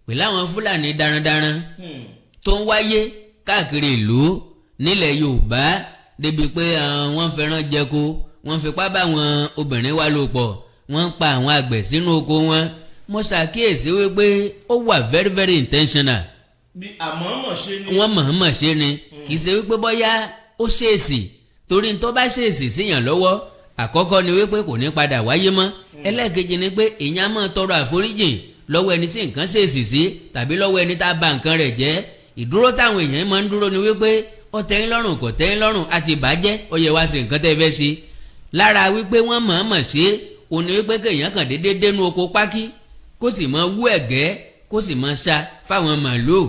pẹ̀lú àwọn Fúlàní darandaran tó ń wáyé káàkiri ìlú nílẹ̀ Yorùbá débi pé wọ́n fẹ́ràn jẹko wọ́n fipá bá àwọn obìnrin wa lò pọ̀ wọ́n ń pa àwọn àgbẹ̀ sínú oko wọn mo ṣàkíyèsí wípé ó wà very very intentional. bí àmọ̀ọ́mọ̀ ṣe ni. wọ́n mọ̀ọ́mọ̀ ṣe ni kì í ṣe wípé bóyá ó ṣèèṣì torí tó bá ṣèèṣì síyàn lọ́wọ́ àkọ́kọ́ ni wípé kò ní padà wáyé mọ́ ẹlẹ́ẹ̀kejì ni pé èèyàn máa tọrọ àforíjìn lọ́wọ́ ẹni tí nǹkan ṣèèṣì sí tàbí lọ́wọ́ ẹni tá a bà nǹkan rẹ̀ jẹ́ ìdúró táwọn èèyàn máa ń dúró ni wípé ó tẹ́ yín lọ́rùn kò tẹ́ yín lọ́rùn àti ìbàjẹ́ ó yẹ wá sí nǹkan tẹ́ fẹ́ ṣe lára wípé wọ́n mọ̀ọ́mọ̀ ṣe òun ni wípé kéèyàn kàn déédéé dénú oko pákí kó sì máa wú ẹ̀gẹ́ kó sì máa ṣá fáwọn màlúù.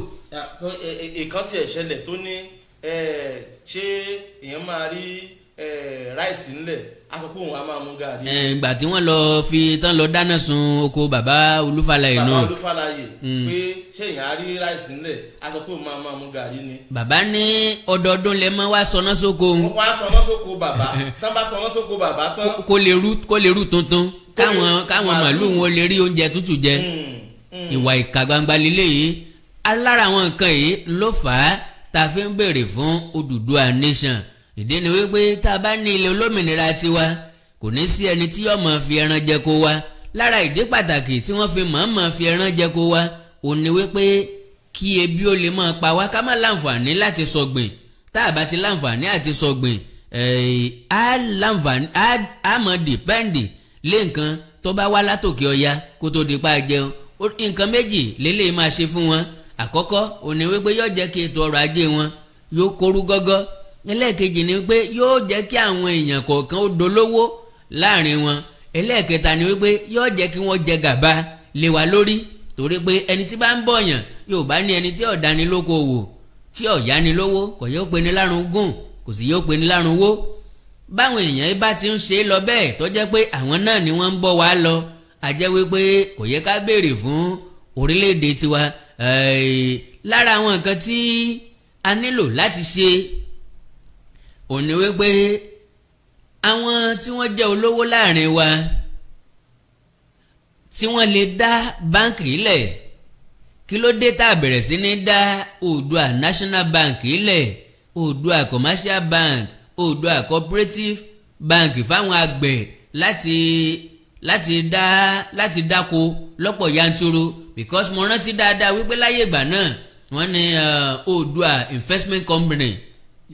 ìkan tiẹ̀ ṣẹlẹ̀ tó ní ṣé èèyàn máa rí ráìsì ńlẹ̀ a sọ pé òun á máa mú gàrí. ìgbà tí wọ́n lọ fi tán lọ dáná sun oko bàbá Olúfàlàyé náà. bàbá Olúfàlàyé pé ṣé èèyàn á rí ráìsì ńlẹ̀ a sọ pé òun máa mú gàrí ni. bàbá ní ọdọọdún lè mọ wá sọná sóko. wọ́n á sọná sóko bàbá tán bá sọná sóko bàbá tán. kó lè rú tuntun káwọn màlúù wọn lè rí oúnjẹ tútù jẹ. ìwà ìkà gbangba lélẹ́yìí alára àwọn nǹkan yìí ló fà á tá a fi ń béèrè fún Oòduà Nation ìdí ni wípé tá a bá ní ilẹ̀ olómìnira tiwa kò ní sí ẹni tí yóò máa fi ẹran jẹko wa lára ìdí pàtàkì tí wọ́n fi máa fi ẹran jẹko wa ò ní wípé kí ebi ó lè máa pa wá ká má láǹfààní láti sọ̀gbìn tá a bá ti láǹfààní àti sọ̀gbìn á mọ̀ dìpẹ́ǹdì lé nǹkan tó bá wá látòkè ọya kó tó di pa jẹun nǹkan méjì lélẹ́yìí máa ṣe fún wọn àkọ́kọ́ ò ní wípé yóò jẹ́ kí ètò ọrọ̀ ajé wọn yóò kórú gọ́gọ́ ẹlẹ́ẹ̀kejì ni wípé yóò jẹ́ kí àwọn èèyàn kọ̀ọ̀kan ó dolówó láàrin wọn ẹlẹ́ẹ̀kẹta ni wípé yóò jẹ́ kí wọ́n jẹ gàba lé wa lórí torí pé ẹni tí bá ń bọ̀yàn yóò bá ní ẹni tí ó dání lóko òwò tí ó yáni lówó kò yóò pe ní lárùn gùn kò sì yóò pe ní lárùn wó báwọn èèyàn bá ti ń ṣe é lọ bẹ́ẹ̀ tó jẹ́ pé àwọn náà ni wọ́n ń bọ̀ wá lọ a jẹ́ wípé kò yẹ ká béèrè fún orílẹ̀-èdè tiwa lára àwọn nǹkan tí a nílò láti ṣe òun ni wípé àwọn tí wọ́n jẹ́ olówó láàrin wa tí wọ́n lè dá báǹkì ilẹ̀ kí ló dé tá a bẹ̀rẹ̀ sí ní dá Oòduà National Bank ilẹ̀ Oòduà Commercial Bank Oòduà Cooperative Bank fáwọn àgbẹ̀ láti dáko lọ́pọ̀ yanturu because mo rántí dáadáa wípé láyé ìgbà náà wọ́n ní Oòduà Investment Company.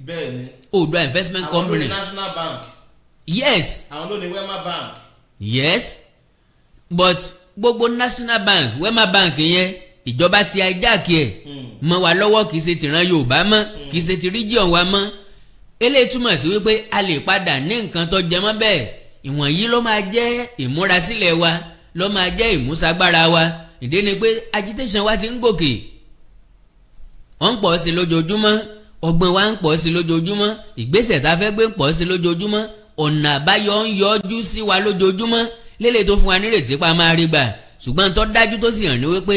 bẹ́ẹ̀ ni Oòduà Investment Company. àwọn ló ní National Bank. yes. àwọn ló ní Wema Bank. yes but gbogbo National Bank Wema Bank yẹn ìjọba ti hijack ẹ̀ mọ́ wa lọ́wọ́ kì í ṣe tìran Yorùbá mọ́ kì í ṣe ti region wa mọ́ eléyìí túmọ̀ sí wípé a lè padà ní nǹkan tó jẹ mọ́ bẹ́ẹ̀ ìwọ̀nyí ló máa jẹ́ ìmúrasílẹ̀ wa ló máa jẹ́ ìmúṣagbára wa ìdí ni pé agitation wa ti ń gòkè wọ́n ń pọ̀ sí lójoojúmọ́ ọgbọ́n wa ń pọ̀ sí lójoojúmọ́ ìgbésẹ̀ tá a fẹ́ gbé ń pọ̀ sí lójoojúmọ́ ọ̀nà àbáyọ ń yọjú sí wa lójoojúmọ́ lélẹ̀ tó fún wa nírètí pa máa rí gbà ṣùgbọ́n tó dájú tó sì hàn ní wípé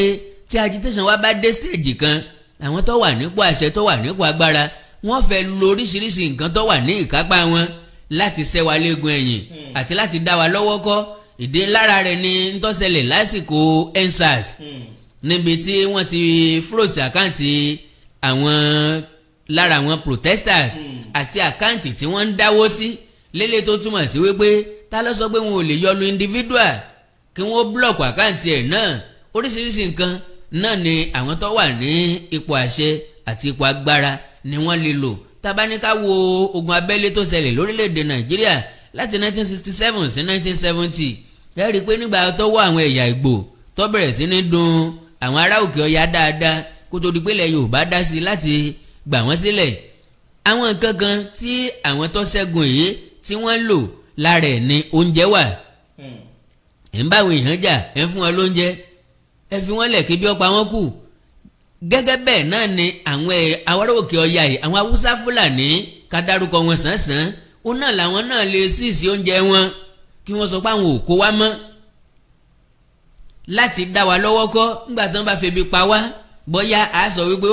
tí agitation wa bá dé stage kan àwọn tó wà nípò àṣẹ tó wà nípò agbára wọ́n fẹ́ lo oríṣiríṣi nǹkan tó wà ní ìkápá wọn láti ṣẹ́ wa léegun ẹ̀yìn àti láti dá wa lọ́wọ́ kọ́ ìdí lára rẹ̀ ni ń tó ṣẹlẹ̀ lásìkò EndSARS níbi tí wọ́n ti fúròsì àkáǹtì àwọn lára àwọn protesters àti àkáǹtì tí wọ́n ń dáwó sí lélẹ̀ tó túmọ̀ sí wípé ta ló sọ pé wọn ò lè yọ lu individual kí wọ́n blọọkù àkáǹtì ẹ̀ náà oríṣiríṣi nǹkan náà ni àwọn tó wà ní ipò àṣẹ àti ipò agbára ni wọ́n lè lò tabaníká wo ogun abẹ́lé tó ṣẹlẹ̀ lórílẹ̀‐èdè Nàìjíríà láti 1967 sí 1970 ẹ rí i pé nígbà tó wọ àwọn ẹ̀yà Ìgbò tó bẹ̀rẹ̀ sí ní dùn àwọn ará òkè ọya dáadáa kó tó di pé ilẹ̀ Yorùbá dá sí láti gbà wọ́n sílẹ̀ àwọn nǹkan kan tí àwọn tó ṣẹ́gun yìí tí wọ́n lò lára ẹ̀ ní oúnjẹ wà ẹ̀ ń báwọn èèyàn jà ẹ̀ ń fún wọn lóúnjẹ ẹ fi wọ́n lẹ̀ kí bí ọ̀pá wọn kù gẹ́gẹ́ bẹ́ẹ̀ náà ni àwọn ará òkè ọya yìí àwọn Haúsá Fúlàní ká dárúkọ wọn sàn-án ó náà làwọn náà lè síìsì oúnjẹ wọn kí wọ́n sọ pé àwọn ò kó wá mọ́ láti dá wa lọ́wọ́ kọ́ nígbà tí wọ́n bá febi pa wá bóyá a sọ wípé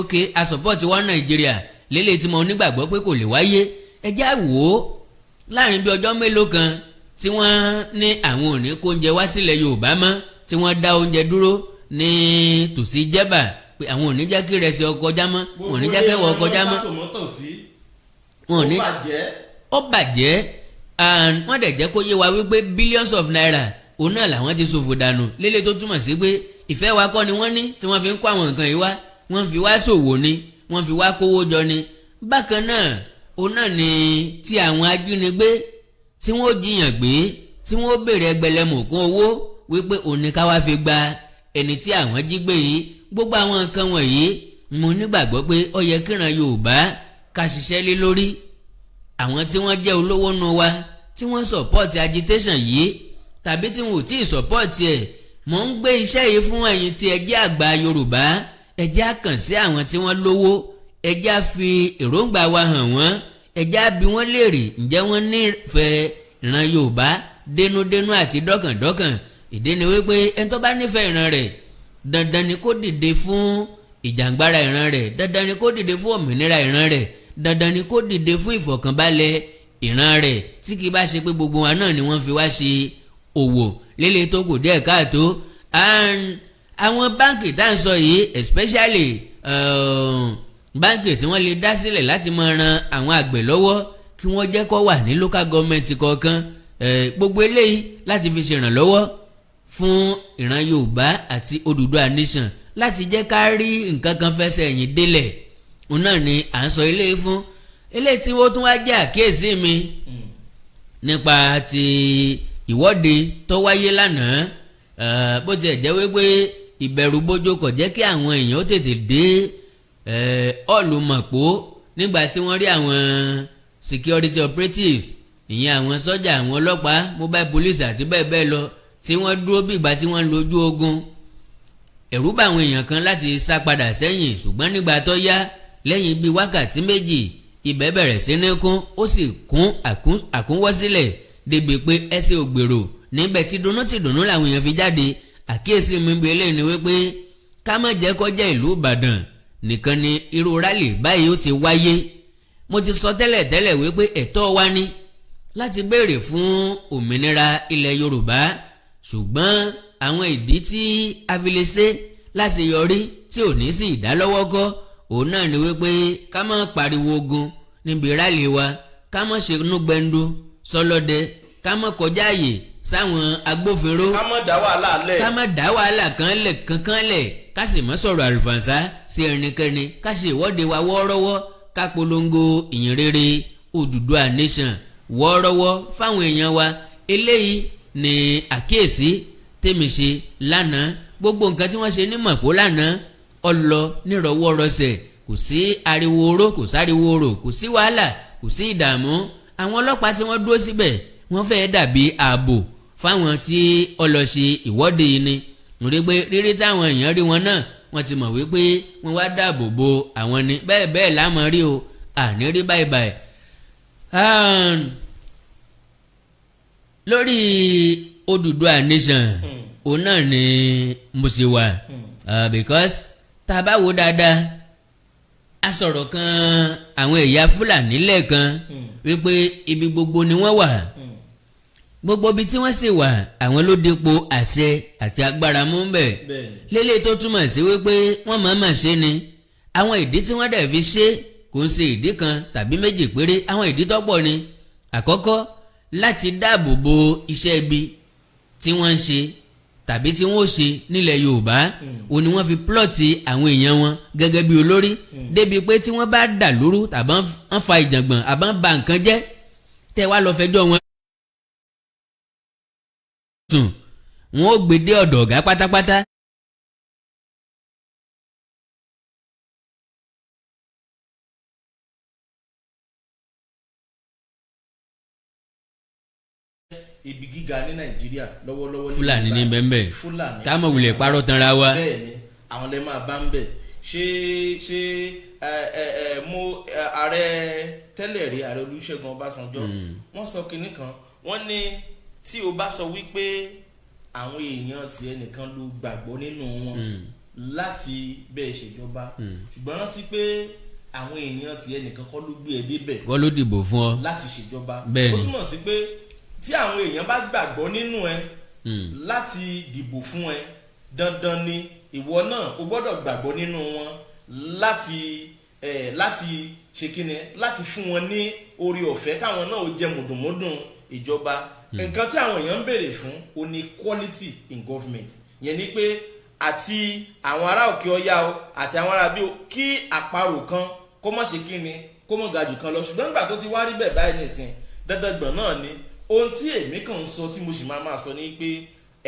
ókè a sọ̀pọ̀tì wọn Nàìjíríà lélẹ̀ tí mo nígbàgbọ́ pé kò lè wáyé ẹjẹ́ àwò láàrin bí ọjọ́ mélòó kan tí wọ́n ní àwọn ò ní kó oúnjẹ wá sílẹ̀ Yorùbá mọ́ tí wọ́n dá oúnjẹ dúró ní tòsí Jẹ́bà pé àwọn ò ní jẹ́ kí ìrẹsì ọkọjá mọ́ wọn ò ní jẹ́ kẹ́wọ̀ ọkọjá mọ́ wọn ò ní ó bàjẹ́ wọ́n dẹ̀ jẹ́ kó yé wa wípé billions of naira òun náà làwọn ti ṣòfò dànù lélẹ̀ tó túmọ̀ sí pé ìfẹ́ wa kọ́ ni wọ́n ní tí wọ́n fi ń kó àwọn nǹkan yìí wá wọ́n fi wá ṣòwò ni wọ́n fi wá kówó jọ ni bákan náà òun náà ni ti àwọn ajínigbé tí wọ́n jiyàn gbé tí wọ́n béèrè ẹgbẹ̀lẹ́mọ̀kún owó wípé òun ni ká wá fi gba ẹni tí àwọn jí gbé yìí gbogbo àwọn nǹkan wọ̀nyí mo nígbàgbọ́ pé ó yẹ kíran Yorùbá ká ṣiṣẹ́ lé lórí àwọn tí wọ́n jẹ́ olówó nu wa tí wọ́n sọ̀pọ̀tì agitation yìí tàbí tí wọn ò tí ì sọ̀pọ̀tì ẹ̀ mò ń gbé iṣẹ́ yìí fún ẹ̀yin tí ẹ jẹ́ àgbà Yorùbá ẹ jẹ́ á kàn sí àwọn tí wọ́n lówó ẹ jẹ́ á fi èròǹgbà wa hàn wọ́n ẹ jẹ́ á bi wọ́n léèrè ǹjẹ́ wọ́n nífẹ̀ẹ́ ìran Yorùbá dénúdénú àti dọ́kàndọ́kàn ìdí ni wípé ẹni tó bá nífẹ̀ẹ́ ìran rẹ̀ dandan ni kó dìde fún ìjàngbara ìran rẹ̀ dandan ni kó dìde fún òmìnira ìran rẹ̀ dandan ni kó dìde fún ìfọ̀kànbalẹ̀ ìran rẹ̀ tí kì í bá ṣe pé gbogbo wa náà ni wọ́n fi wá ṣe òwò lélẹ̀ tó kù díẹ̀ káàtó àwọn báǹkì tá à ń sọ yìí especially báǹkì tí wọ́n lè dá sílẹ̀ láti máa ran àwọn àgbẹ̀ lọ́wọ́ kí wọ́n jẹ́ kó wà ní local government kọ̀ọ̀kan gbogbo eléyìí láti fi ṣèrànlọ́wọ́ fún ìran Yorùbá àti Odùduwà nation láti jẹ́ ká rí nǹkan kan fẹsẹ̀ ẹ̀yìn délẹ̀ òun náà ni à ń sọ eléyìí fún eléyìí tí wọ́n tún wá jẹ́ àkíyèsí mi nípa ti ìwọ́de tó wáyé lánàá bó tiẹ̀ jẹ́ wípé ìbẹ̀rù bójó kò jẹ́ kí àwọn èèyàn ó tètè dé ọ̀lùmọ̀pó nígbà tí wọ́n rí àwọn security operatives ìyẹn àwọn sọ́jà àwọn ọlọ́pàá mobile police àti bẹ́ẹ̀ bẹ́ẹ̀ lọ tí wọ́n dúró bí ìgbà tí wọ́n lójú ogun ẹ̀rú bá àwọn èèyàn kan láti sá padà sẹ́yìn ṣùgbọ́n nígbà tó yá lẹ́yìn bíi wákàtí méjì ibẹ̀ bẹ̀rẹ̀ sí ní kún ó sì kún àkúnwọ́ sílẹ̀ débi pé ẹsẹ̀ ògbèrò níbẹ̀ tí dùnnú làwọn èèyàn fi jáde àkíyèsí mi bí eléyìí ni wípé ká má jẹ́ kó jẹ́ ìlú Ìbàdàn nìkan ni irú rálì báyìí ó ti wáyé mo ti sọ tẹ́lẹ̀ wípé ẹ̀tọ́ wa ni láti béèrè fún òmìnira ilẹ̀ Yorùbá ṣùgbọ́n àwọn ìdí tí a fi lè ṣe láṣeyọrí tí ò ní sí ìdálọ́wọ́kọ́ òun náà ni wípé ká má pariwo ogun níbi rálì wa ká má ṣe núgbẹ́ndu sọlọ́dẹ ká má kọjá àyè sáwọn agbófinró ká má dá wàhálà kankan lẹ̀ ká sì má sọ̀rọ̀ àlùfànṣá sí ẹnikẹ́ni ká ṣe ìwọ́de wa wọ́ọ́rọ́wọ́ ká polongo ìyìnrere Odùduwà nation wọ́ọ́rọ́wọ́ fáwọn èèyàn wa eléyìí ni àkíyèsí tèmi ṣe lánàá gbogbo nǹkan tí wọ́n ṣe ní mọ̀pó lánàá ọlọ nírọ̀wọ́rọsẹ̀ kò sí ariwo oró kò sáriwo orò kò sí wàhálà kò sí ìdààmú àwọn ọlọ́pàá tí wọ́n dúró síbẹ̀ wọ́n fẹ́ẹ́ dàbí ààbò fáwọn tí ọlọ́ṣe ìwọ́de yìí ni rí pé rírí táwọn èèyàn rí wọn náà wọ́n ti mọ̀ wípé wọ́n wá dáàbò bo àwọn ni bẹ́ẹ̀ bẹ́ẹ̀ lámọ̀ rí o àní rí báyìí báyìí. lórí Odùduwà nation òun náà ni mo ṣe wà because tá a bá wo dáadáa a sọ̀rọ̀ kan àwọn ẹ̀yà Fúlàní lẹ́ẹ̀kan wípé ibi gbogbo ni wọ́n wà gbogbo ibi tí wọ́n sì wà àwọn ló dépò àṣẹ àti agbára mú bẹ̀ lélẹ̀ tó túmọ̀ sí wípé wọ́n máa ṣe ni àwọn ìdí tí wọ́n dẹ̀ fi ṣe kò ń ṣe ìdí kan tàbí méjì péré àwọn ìdí tó pọ̀ ni àkọ́kọ́ láti dáàbò bo iṣẹ́ ibi tí wọ́n ń ṣe tàbí tí wọ́n ó ṣe nílẹ̀ Yorùbá òun ni wọ́n fi plọ̀tì àwọn èèyàn wọn gẹ́gẹ́ bí olórí débi pé tí wọ́n bá dà lóru tàbí wọ́n fa ìjàngbọ̀n àbá ń ba nǹkan jẹ́ tẹ́ wá lọ fẹjọ́ wọn. wọn ó gbé dé ọ̀dọ̀ ọ̀gá pátápátá. ibi gíga ní Nàìjíríà lọ́wọ́lọ́wọ́ ní Fúlàní ní bẹ́ẹ̀ Fúlàní ká mọ̀ wulẹ̀ parọ́ tanra wa. bẹ́ẹ̀ ni àwọn lè máa bá ń bẹ̀ ṣé mo ààrẹ tẹ́lẹ̀ rí ààrẹ Olúṣẹ́gun Ọbásanjọ́ wọ́n sọ kinní kan wọ́n ní tí o bá sọ wípé àwọn èèyàn tiẹ̀ nìkan ló gbàgbọ́ nínú wọn láti bẹ́ẹ̀ ṣèjọba ṣùgbọ́n rántí pé àwọn èèyàn tiẹ̀ nìkan kọ́ ló gbé ẹ débẹ̀ wọ́n ló dìbò fún ọ láti ṣèjọba bẹ́ẹ̀ ó ni túmọ̀ sí pé tí àwọn èèyàn bá gbàgbọ́ nínú ẹ láti dìbò fún ẹ dandan ni ìwọ náà o gbọ́dọ̀ gbàgbọ́ nínú wọn láti ṣe kíni láti fún wọn ní orí ọ̀fẹ́ káwọn náà ó jẹ mùdùnmúdùn ìjọba nǹkan tí àwọn èèyàn ń béèrè fún o ní quality in government yẹn ni pé àti àwọn ará òkè ọya o àti àwọn ará bí o kí àparò kan kó má ṣe kíni kó má ga jù kan lọ ṣùgbọ́n nígbà tó ti wá rí bẹ́ẹ̀ báyìí nìsín dandan gbọ̀n náà ni ohun tí èmi kàn ń sọ tí mo sì máa sọ ni pé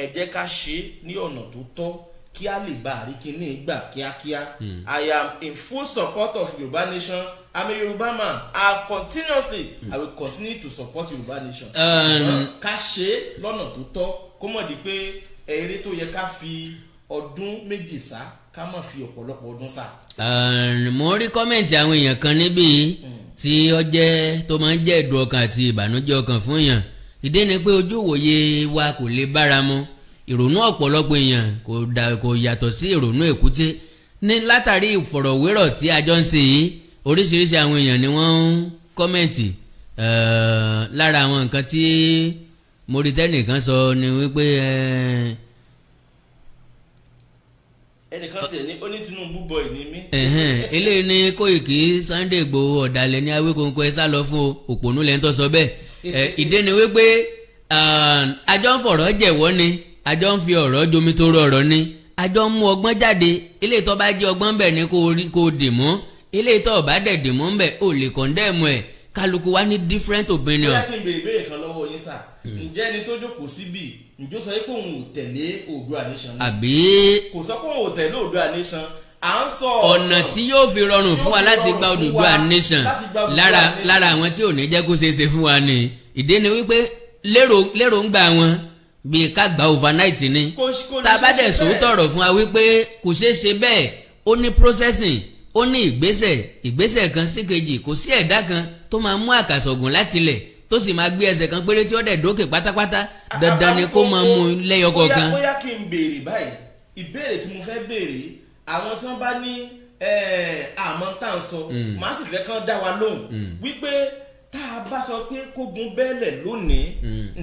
ẹ jẹ́ ká ṣe ní ọ̀nà tó tọ́ kí a lè bá àríkíní gbà kíákíá. I am in full support of Yorùbá nation. I'm a Yorùbá man. I will continue to support Yorùbá nation. ká ṣe lọ́nà tó tọ́ kó mọ̀ di pé eré tó yẹ ká fi ọdún méjì sá ká má fi ọ̀pọ̀lọpọ̀ ọdún sá. mo rí kọ́mẹ̀ntì àwọn èèyàn kan níbí tí ó jẹ́ tó máa ń jẹ́ ẹ̀dùn ọkàn àti ìbànújẹ́ ọkàn fún èèyàn ìdí ni pé ojú ìwòye wa kò lè bára mu ìrònú ọ̀pọ̀lọpọ̀ èèyàn kò yàtọ̀ sí ìrònú èkúté ní látàrí ìfọ̀rọ̀wérọ̀ tí a jọ ń ṣe yìí oríṣiríṣi àwọn èèyàn ni wọ́n ń kọ́mẹ̀ntì lára àwọn nǹkan tí Mauritania sọ ni wípé ẹnìkan tiẹ̀ ní ó ní Tinubu boy ní mí. eléyìí ní Kóìkì Sunday Igboho ọ̀dàlẹ̀ ní Awíkóńkó ẹ sá lọ fún òpònú lẹ́ńtọ́ sọ bẹ́ẹ̀ ìdí ni wípé àjọ ń fọ̀rọ̀ jẹ̀wọ́ ni àjọ ń fi ọ̀rọ̀ jomi tó rọrọ̀ ni àjọ ń mú ọgbọ́n jáde ilé ìtọ́ bá jẹ́ ọgbọ́n bẹ̀ ni kò dì mú ilé ìtọ́ bá dẹ̀ dì mú bẹ̀ ò lè kọ̀ndẹ́ẹ̀mù ẹ̀ kálukú wa ní different opinion. bóyá kí n béèrè ìbéèrè kan lọ́wọ́ yín sà ǹjẹ́ ẹni tó jókòó síbì ǹjọ́ sọ pé òun ò tẹ̀lé Oòduà nation náà àbí kò sọ pé òun ò tẹ̀lé Oòduà nation à ń sọ ọ̀nà tí yóò fi rọrùn fún wa láti gba Oòduà nation lára àwọn tí ò ní jẹ́ kó ṣeé ṣe fún wa ni ìdí ni wípé lérò ń gbà wọn bíi ká gba overnight ni tá a bá dẹ̀ sòótọ́ ọ̀rọ̀ fún wa wípé kò ṣeé ṣe bẹ́ẹ̀ ó ní processing ó ní ìgbésẹ̀ kan sí kejì kò sí ẹ̀dá kan tó máa mú àkàsọ̀gùn láti ilẹ̀ tó sì máa gbé ẹsẹ̀ kan péré tí ó dẹ̀ dókè pátápátá dandan ni kó máa mú lẹ́yọ kọ̀ọ̀kan. bóyá kí n béèrè báyìí ìbéèrè tí mo fẹ́ béèrè àwọn tí wọ́n bá ní àmọ́ tá à ń sọ màá sì fẹ́ kán dá wa lóhùn wípé tá a bá sọ pé kógun bẹ́ẹ̀lẹ̀ lónìí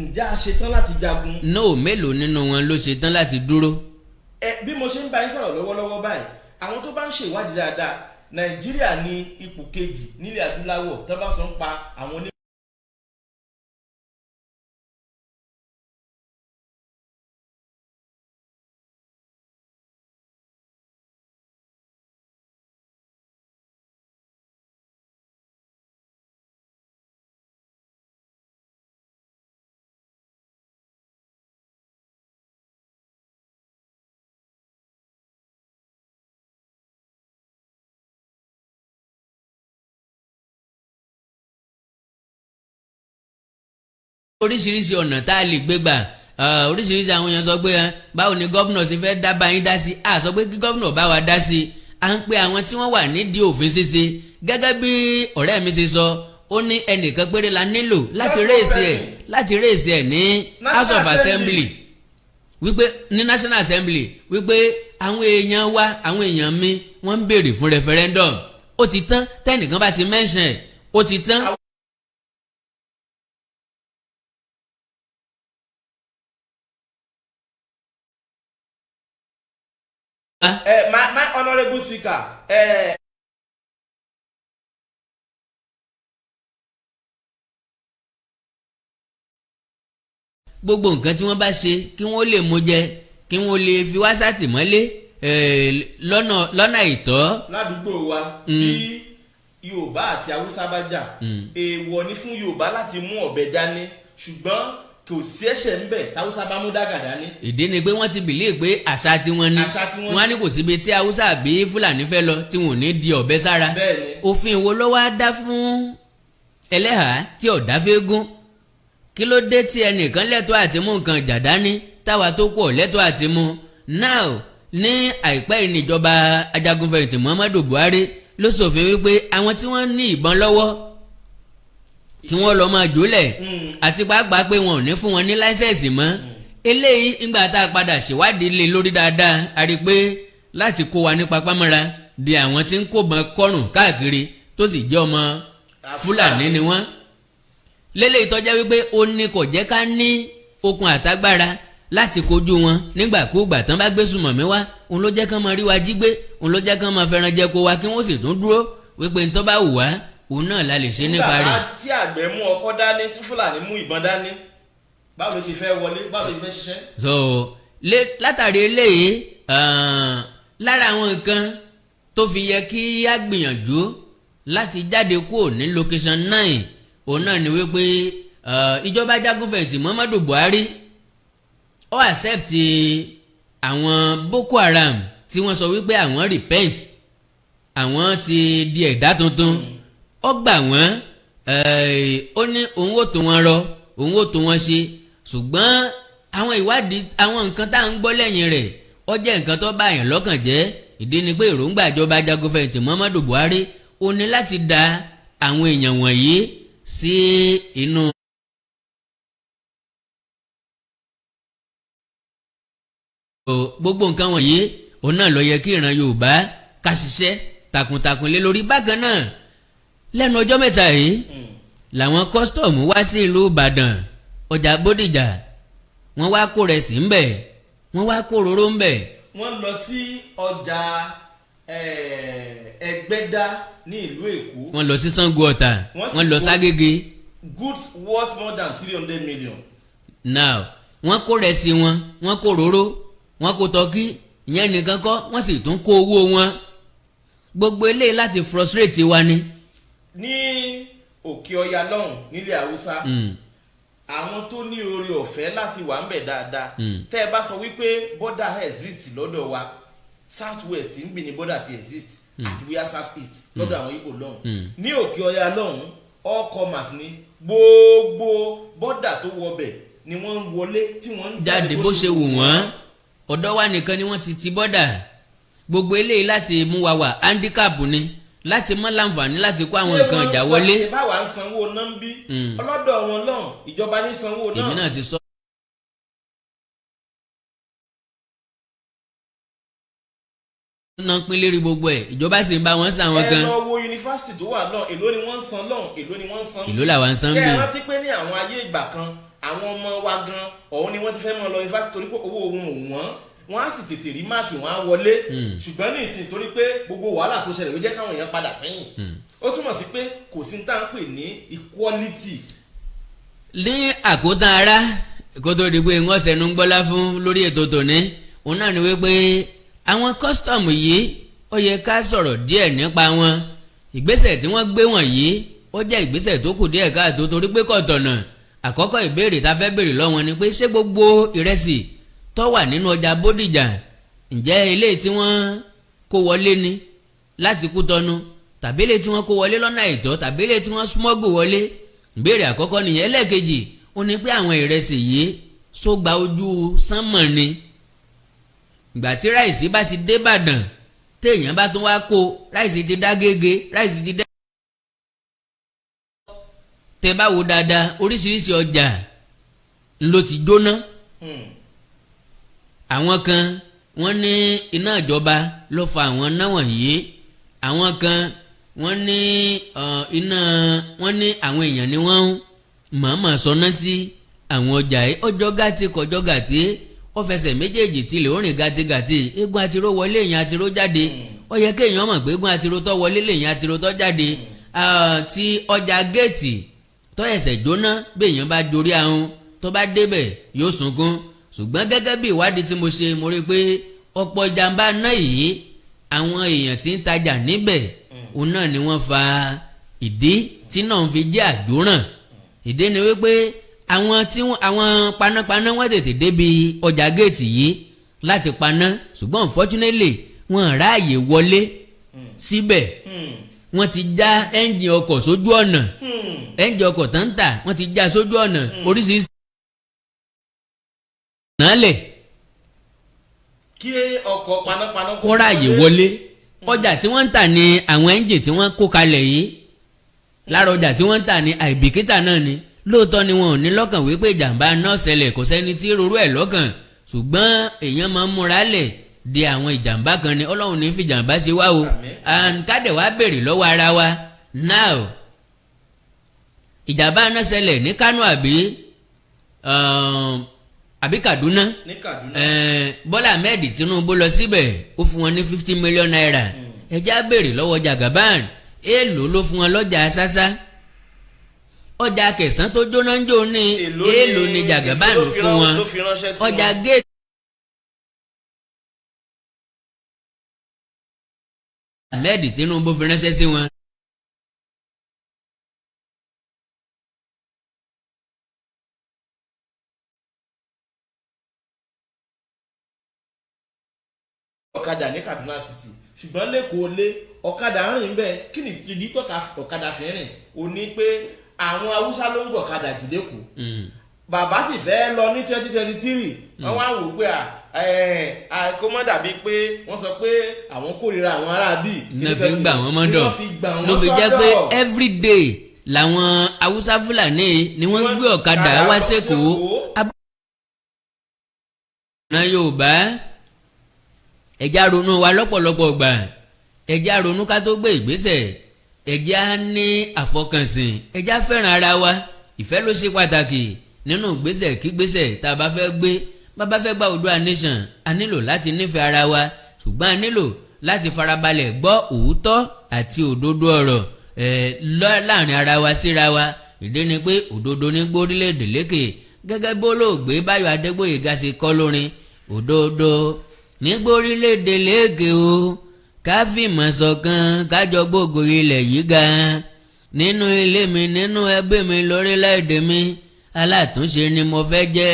ǹjẹ́ a ṣetán láti jagun. no mélòó nínú wọn ló ṣetán láti dúró. bí mo ṣe ń bá yín sọ̀rọ̀ lọ́wọ́lọ́wọ́ báyìí àwọn tó bá ń ṣèwádìí dáadáa Nàìjíríà ní ipò kejì nílẹ̀ adúláwọ̀ tó bá sọ ń pa àwọn oní. oríṣiríṣi ọ̀nà tá a lè gbé gbà oríṣiríṣi àwọn èèyàn sọ pé báwo ni gọ́fúnà ṣe fẹ́ dá bá yín dá sí a sọ pé kí gọ́fúnà bá wa dá sí à ń pe àwọn tí wọ́n wà nídìí òfin ṣíṣe gẹ́gẹ́ bí ọ̀rẹ́ mi ṣe sọ ó ní ẹnìkan péré la nílò láti réèsì ẹ̀ ní House of Assembly wípé ní National Assembly wípé àwọn èèyàn wa àwọn èèyàn mi wọ́n ń béèrè fún referendum ó ti tán tẹ́nìkan bá ti mention ẹ̀ ó ti tán. My honourable speaker. Gbogbo nǹkan tí wọ́n bá ṣe kí wọ́n lè mú jẹ kí wọ́n lè fi wá sátìmọ́lé lọ́nà àìtọ́. Ládùúgbò wa bí Yorùbá àti Haúsá bá jà èèwọ̀ ni fún Yorùbá láti mú ọ̀bẹ dání ṣùgbọ́n kò sí ẹ̀ṣẹ̀ ń bẹ̀ táwùsá bá mú dàgà dání. ìdí ni pé wọ́n ti bìlí pé àṣà tiwọn ni wọ́n á ní kò síbi tí Haúsá àbí Fúlàní fẹ́ lọ tí wọn ò ní di ọ̀bẹ sára. òfin wo ló wá dá fún ẹlẹ́hàá tí ọ̀dá fẹ́ gún kí ló dé tí ẹnìkan lẹ́tọ̀ọ́ àti mú nǹkan jà dání táwa tó kù lẹ́tọ̀ọ́ àti mú. now ní àìpẹ́ ìníjọba ajagunfẹ̀yìntì Muhammadu Buhari ló ṣòfin wípé àwọn tí wọ́n ní ìbọn lọ́wọ́ kí wọ́n lọ máa jólẹ̀ àti pàápàá pé wọn ò ní fún wọn ní láísẹ̀sì mọ́. eléyìí ńgbà tá a padà ṣèwádìí lé lórí dáadáa a rí i pé láti kó wa ní papámọ́ra di àwọn tí ń kóbọn kọ́rùn káàkiri tó sì jẹ́ ọmọ Fúlàní ni wọ́n. lélẹ́yìí tó jẹ́ wípé ó ní kò jẹ́ ká ní okun àtagbára láti kojú wọn nígbàkúùgbà tán bá gbé sùmọ̀mí wá òun ló jẹ́ kán máa rí wa jí gbé òun ló jẹ́ kán máa fẹ́ràn jẹ kó wa kí wọ́n sì tún dúró wípé ń tó bá wù wá òun náà la lè ṣe nípa rẹ̀. nígbà tí àgbẹ̀ mú ọkọ́ dání tí Fúlàní mú ìbọn dání báwo ló ṣe fẹ́ wọlé báwo ló ṣe fẹ́ ṣiṣẹ́. so látàrí eléyìí lára àwọn nǹkan tó fi yẹ kí á gbìyànjú láti jáde kúrò ní location 9 òun náà ni wípé ìjọba ajagunfẹ̀yìntì Muhammadu Buhari ó accept àwọn Boko Haram tí wọ́n sọ wípé àwọn repent àwọn ti di ẹ̀dá tuntun ó gbà wọ́n ó ní òun ò tó wọn rọ òun ò tó wọn ṣe ṣùgbọ́n àwọn ìwádìí àwọn nǹkan tá à ń gbọ́ lẹ́yìn rẹ̀ ó jẹ́ nǹkan tó bá àyàn lọ́kàn jẹ́ ìdí ni pé èròǹgbà ìjọba ajagunfẹ̀yìntì Muhammadu Buhari ó ní láti da àwọn èèyàn wọ̀nyí sí inú. gbogbo nǹkan wọ̀nyí òun náà ló yẹ kí ìran Yorùbá ká ṣiṣẹ́ takuntakun lé lórí. bákan náà lẹ́nu ọjọ́ mẹ́ta yìí làwọn kọ́sítọ̀mù wá sí ìlú Ìbàdàn ọjà Bódìjà wọ́n wá kó rẹsì ńbẹ̀ wọ́n wá kó òróró ńbẹ̀. wọ́n lọ sí ọjà Ẹgbẹ́dá ní ìlú Èkó. wọ́n lọ sí Ṣàngó Ọ̀tà wọ́n lọ ságége. goods worth more than 300 million. now wọ́n kó rẹsì wọn wọ́n kó òróró wọ́n kó tọ́kí ìyẹn nìkan kọ́ wọ́n sì tún kó owó wọn gbogbo eléyìí láti frustrate wa ni. ní Òkè Ọya lọ́hùn nílẹ̀ Haúsá àwọn tó ní oore ọ̀fẹ́ láti wà ń bẹ̀ dáadáa tẹ́ ẹ bá sọ wípé bọ́dà exist lọ́dọ̀ wa south west ń gbé ní bọ́dà ti exist àti bóyá south east lọ́dọ̀ àwọn Ìgbò lọ́hùn ní Òkè Ọya lọ́hùn all commerce ní gbogbo bọ́dà tó wọbẹ̀ ni wọ́n ń wọlé tí wọ́n ń jáde bó ṣe wù wọ́n ọ̀dọ̀ wa nìkan ni wọ́n ti bọ́dà gbogbo eléyìí láti mú wa wà handicap ni láti mọ́ láǹfààní láti kó àwọn nǹkan ìjà wọlé. ṣé báwa ń sanwó náà ń bí ọlọ́dọ̀ wọn lọ́hùn ìjọba ní sanwó náà. èmi náà ti sọ. náà pín lérí gbogbo ẹ̀ ìjọba sì ń bá wọn san wọn gan. ẹ lọ wo yunifásitì tó wà náà èló ni wọ́n ń san lọ́hùn èló ni wọ́n ń san. èló làwọn ń san bí. ṣé ẹ rántí pé ní àwọn ayé ìgbà kan àwọn ọmọ wa gan ọ̀hún ni wọ́n ti fẹ́ mọ́ lọ yunifásitì torí pé owó òun ò wọ́n wọ́n á sì tètè rí máàkì wọ́n á wọlé ṣùgbọ́n ní ìsìn torí pé gbogbo wàhálà tó ṣẹlẹ̀ ló jẹ́ káwọn èèyàn padà sẹ́yìn ó túmọ̀ sí pé kò sí ní tá à ń pè ní equality. ní àkótán ara kó tó di pé wọ́n ṣẹnu ń gbọ́lá fún lórí ètò tòní òun náà ni wípé àwọn kọ́sítọ̀mù yìí ó yẹ ká sọ̀rọ̀ díẹ̀ nípa wọn ìgbésẹ̀ tí wọ́n gbé wọ̀nyí ó jẹ́ ìgbésẹ̀ tó kù díẹ̀ káàtó torí pé kò tọ̀nà àkọ́kọ́ ìbéèrè tá a fẹ́ béèrè lọ́wọ́ ni pé ṣé gbogbo ìrẹsì tó wà nínú ọjà Bódìjà ǹjẹ́ eléyìí tí wọ́n kó wọlé ni láti Kútọ́nù tàbí eléyìí tí wọ́n kó wọlé lọ́nà àìtọ́ tàbí eléyìí tí wọ́n smọ́gù wọlé ìbéèrè àkọ́kọ́ nìyẹn. ẹlẹ́ẹ̀kejì ó ní pé àwọn ìrẹsì yìí sógbà ojú sánmọ̀ ni ìgbà tí ráìsì bá ti dé Ìbàdàn téèyàn bá tún wá kó ráìsì ti dá Gégé ráìsì ti dá. tẹ́ bá wo dáadáa oríṣiríṣi ọjà ló ti jóná. àwọn kan wọ́n ní iná ìjọba ló fa àwọn náà wọ̀nyí àwọn kan wọ́n ní iná wọ́n ní àwọn èèyàn ni wọ́n mọ̀ọ́mọ̀ sọná sí àwọn ọjà yìí ọjọ́ gàtí kọjọ́ gàtí ó fẹsẹ̀ méjèèjì tilẹ̀ ó rìn gàtégàté eégún àtiró wọlé èèyàn àtiró jáde ó yẹ kéèyàn mọ̀ pé eégún àtiró tó wọlé lèèyàn àtiró tó jáde tí ọjà géètì tó ẹsẹ̀ jóná bí èèyàn bá dorí ahun tó bá débẹ̀ yóò sunkún ṣùgbọ́n gẹ́gẹ́ bí ìwádìí tí mo ṣe mo rí i pé ọ̀pọ̀ ìjàmbá náà yìí àwọn èèyàn tí ń tajà níbẹ̀ òun náà ni wọ́n fa ìdí tí náà ń fi jẹ́ àjóràn ìdí ni wípé àwọn panápaná wọ́n tètè débi ọjà géètì yìí láti paná ṣùgbọ́n unfortunately wọ́n ráàyè wọlé síbẹ̀ wọ́n ti já ẹ́ńjìn ọkọ̀ sójú ọ̀nà ẹ́ńjìn ọkọ̀ tó ń tà wọ́n ti já sójú ọ̀nà oríṣiríṣi nálẹ̀ kí ọkọ̀ panápaná kó ráàyè wọlé ọjà tí wọ́n ń tà ní àwọn ẹ́ńjìn tí wọ́n kó kalẹ̀ yìí lára ọjà tí wọ́n ń tà ní àìbìkítà náà ni lóòótọ́ ni wọn ò ní lọ́kàn wípé ìjàmbá náà ṣẹlẹ̀ kò sẹ́ni tí rorú ẹ̀ lọ́kàn ṣùgbọ́n èèyàn máa ń múra lẹ̀ de àwọn ìjàmbá kan ni Ọlọ́run ní fi ìjàmbá ṣe wá o and kádẹ̀ wá béèrè lọ́wọ́ ara wa now ìjàmbá náà ṣẹlẹ̀ ní Kánò àbí Kaduna Bọ́lá Ahmed Tinubu lọ síbẹ̀ ó fún wọn ní 50 million naira ẹjá béèrè lọ́wọ́ Jagaban èèlò ló fún wọn lọ́jà Sásá ọjà Kẹsàn tó jóná ń jò ní èèlò ní Jagaban fún wọn ọjà géètì. Ahmed Tinubu fi ránṣẹ́ sí wọn. ọ̀kadà ní Kaduna City ṣùgbọ́n lẹ́kọ̀ọ́ lé ọ̀kadà rìn bẹ́ẹ̀ kí ni ìdí tọ́ka ọ̀kadà fi rìn ó ní pé àwọn Haúsá ló ń gbọ̀ ọ̀kadà jù lẹ́kọ̀ọ́ bàbá sì fẹ́ lọ ní 2023 wọ́n wá wò pé kó mọ́ dàbí pé wọ́n sọ pé àwọn kórìíra àwọn aráabí ní fi ń gbà wọ́n mọ́dọ̀ ló fi jẹ́ pé everyday làwọn Haúsá Fúlàní ni wọ́n gbé ọ̀kadà wá sẹ́kọ̀ọ́ náà Yorùbá ẹ̀já ronú wa lọ́pọ̀lọpọ̀ gbà ẹ̀já ronú ká tó gbé ìgbésẹ̀ ẹ̀já ní àfọkànsìn ẹ̀já fẹ́ràn ara wa ìfẹ́ ló ṣe pàtàkì nínú ìgbésẹ̀ kí gbésẹ̀ tá a bá fẹ́ gbé bá fẹ́ gba Oòduà Nation a nílò láti nífẹ̀ẹ́ ara wa ṣùgbọ́n a nílò láti farabalẹ̀ gbọ́ òótọ́ àti òdodo ọ̀rọ̀ láàrin ara wa síra wa ìdí ni pé òdodo ní gbórílẹ̀-èdè lékè gẹ́gẹ́ bó lóògbé Báyọ̀ Adégbóyèga ṣe kọ́ lórin òdodo ní gbórílẹ̀-èdè lékè o ká fìmọ̀ ṣọ̀kan kájọ gbogbo ilẹ̀ yìí ga nínú ilé mi nínú ẹbí mi lórílẹ̀-èdè mi alátúnṣe ni mo fẹ́ jẹ́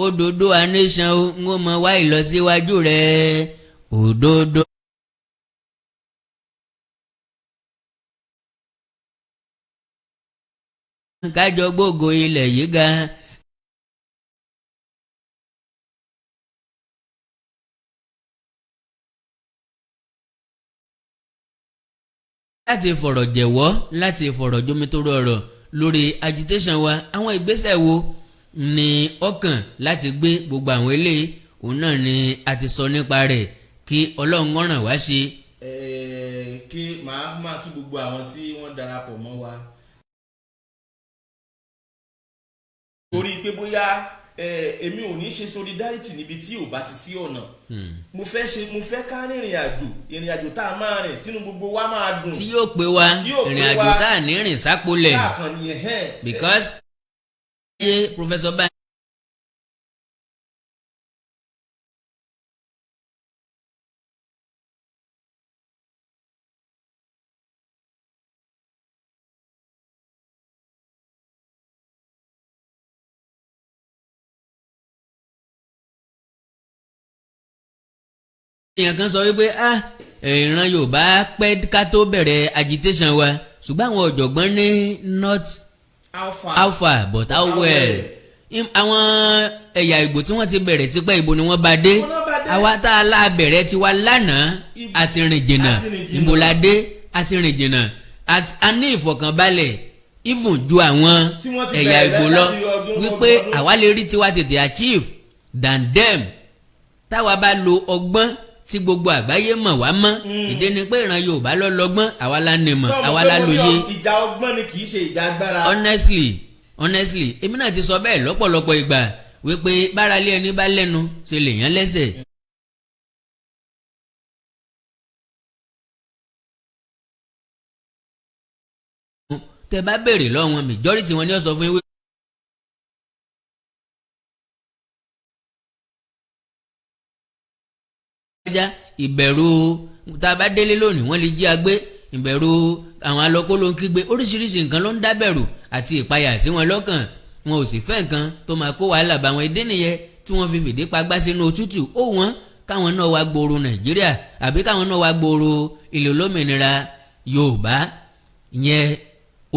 Oòduà Nation o ń mọ wá ìlọsíwájú rẹ̀ òdodo. kájọ gbogbo ilẹ̀ yìí ga. láti fọ̀rọ̀ jẹ̀wọ́ láti fọ̀rọ̀ jomitoro ọ̀rọ̀ lórí agitation wa àwọn ìgbésẹ̀ wo ni ọkàn láti gbé gbogbo àwọn eléyìí òun náà ni a ti sọ nípa rẹ̀ kí Ọlọ́run ràn wá ṣe. kí màá kí gbogbo àwọn tí wọ́n darapọ̀ mọ́ wa. torí pé bóyá èmi ò ní ṣe solidarity níbi tí ò bá ti sí ọ̀nà mo fẹ́ ká ìrìn àjò tá a máa rìn tínú gbogbo wa máa dùn tí yóò pé wa ìrìn àjò tá a ní rìn sápolẹ̀ because Professor Bá. èèyàn kan sọ wípé ìran Yorùbá pẹ́ ká tó bẹ̀rẹ̀ agitation wa ṣùgbọ́n àwọn ọ̀jọ̀gbọ́n ní not how far but how well àwọn ẹ̀yà Ìgbò tí wọ́n ti bẹ̀rẹ̀ tipẹ́ ìbò ni wọ́n bá dé àwa tá a la bẹ̀rẹ̀ tiwa lánàá àti rìn jìnnà ìbò la dé àti rìn jìnnà a ní ìfọ̀kànbalẹ̀ even ju àwọn ẹ̀yà Ìgbò lọ wípé àwa lè rí tiwa tètè achieve than them táwa bá lo ọgbọ́n tí gbogbo àgbáyé mọ̀ wá mọ́ ìdí ni pé ìran Yorùbá lọ lọ́gbọ́n àwa la ní mọ̀ àwa la lóye. ìjà ọgbọ́n ni kì í ṣe ìjà agbára. honestly èmi náà ti sọ bẹ́ẹ̀ lọ́pọ̀lọpọ̀ ìgbà wípé báralé ẹni bá lẹ́nu ṣe lèèyàn lẹ́sẹ̀. tẹ bá béèrè lọ́wọ́ wọn majority wọn ni ó sọ fún yín. ìbẹ̀rù tá a bá délé lónìí wọ́n lè jí agbé ìbẹ̀rù àwọn alọ́kó ló ń kígbe oríṣiríṣi nǹkan ló ń dábẹ̀rù àti ìpayà sí wọn lọ́kàn wọn ò sì fẹ́ nǹkan tó máa kó wàhálà bá wọn ìdí nìyẹn tí wọ́n fi fìdí pagbá sínú òtútù ó wọ́n káwọn náà wá gbòòrò Nàìjíríà àbí káwọn náà wá gbòòrò ilẹ̀ olómìnira Yorùbá ìyẹn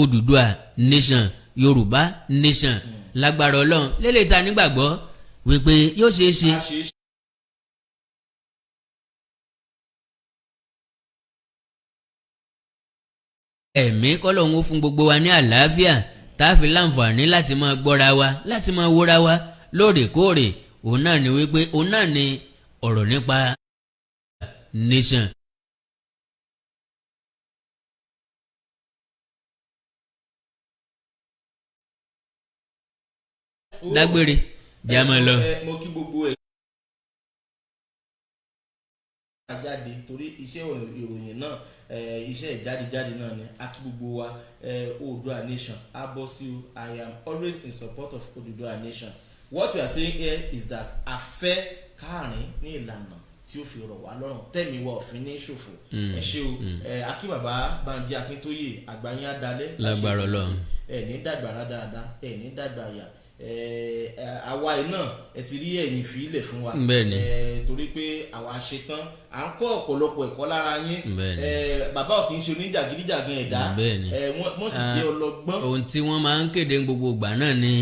Odùduwà nation Yorùbá nation lágbára Ọlọ́run lélẹ̀ ta nígbàgbọ́ wípé yóò ṣeé ṣe. ẹ̀mí kọ́lọ́hún ó fún gbogbo wa ní àlàáfíà tá a fi láǹfààní láti máa gbọ́ra wa láti máa wóra wa lóòrèkóòrè òun náà ni wípé òun náà ni ọ̀rọ̀ nípa nation. dágbére jámọ́ lọ. mo kí gbogbo ẹ̀ jáde torí iṣẹ́ ìròyìn náà iṣẹ́ ìjáde náà ni a kí gbogbo wa Oòduà nation abosi I am always in support of Oòduà nation. What we are saying here is that a fẹ́ káàrin ní ìlànà tí ó fi rọ̀ wá lọ́rùn tẹ̀mí wa òfin ní ṣòfò ẹ ṣé o akí bàbá Bánjí Akíntóyè àgbáyé adalẹ́ lágbára Ọlọ́run ẹ ní dàgbà rádáadáa ẹ ní dàgbà yà àwa iná ẹ ti rí ẹ̀yìn fìlẹ̀ fún wa torí pé àwa ṣetán à ń kọ́ ọ̀pọ̀lọpọ̀ ẹ̀kọ́ lára yín bàbá ò kì í ṣe oníjàgídíjàgan ẹ̀dá wọ́n sì jẹ́ ọlọ́gbọ́n. ohun tí wọ́n máa ń kéde gbogbo ìgbà náà ni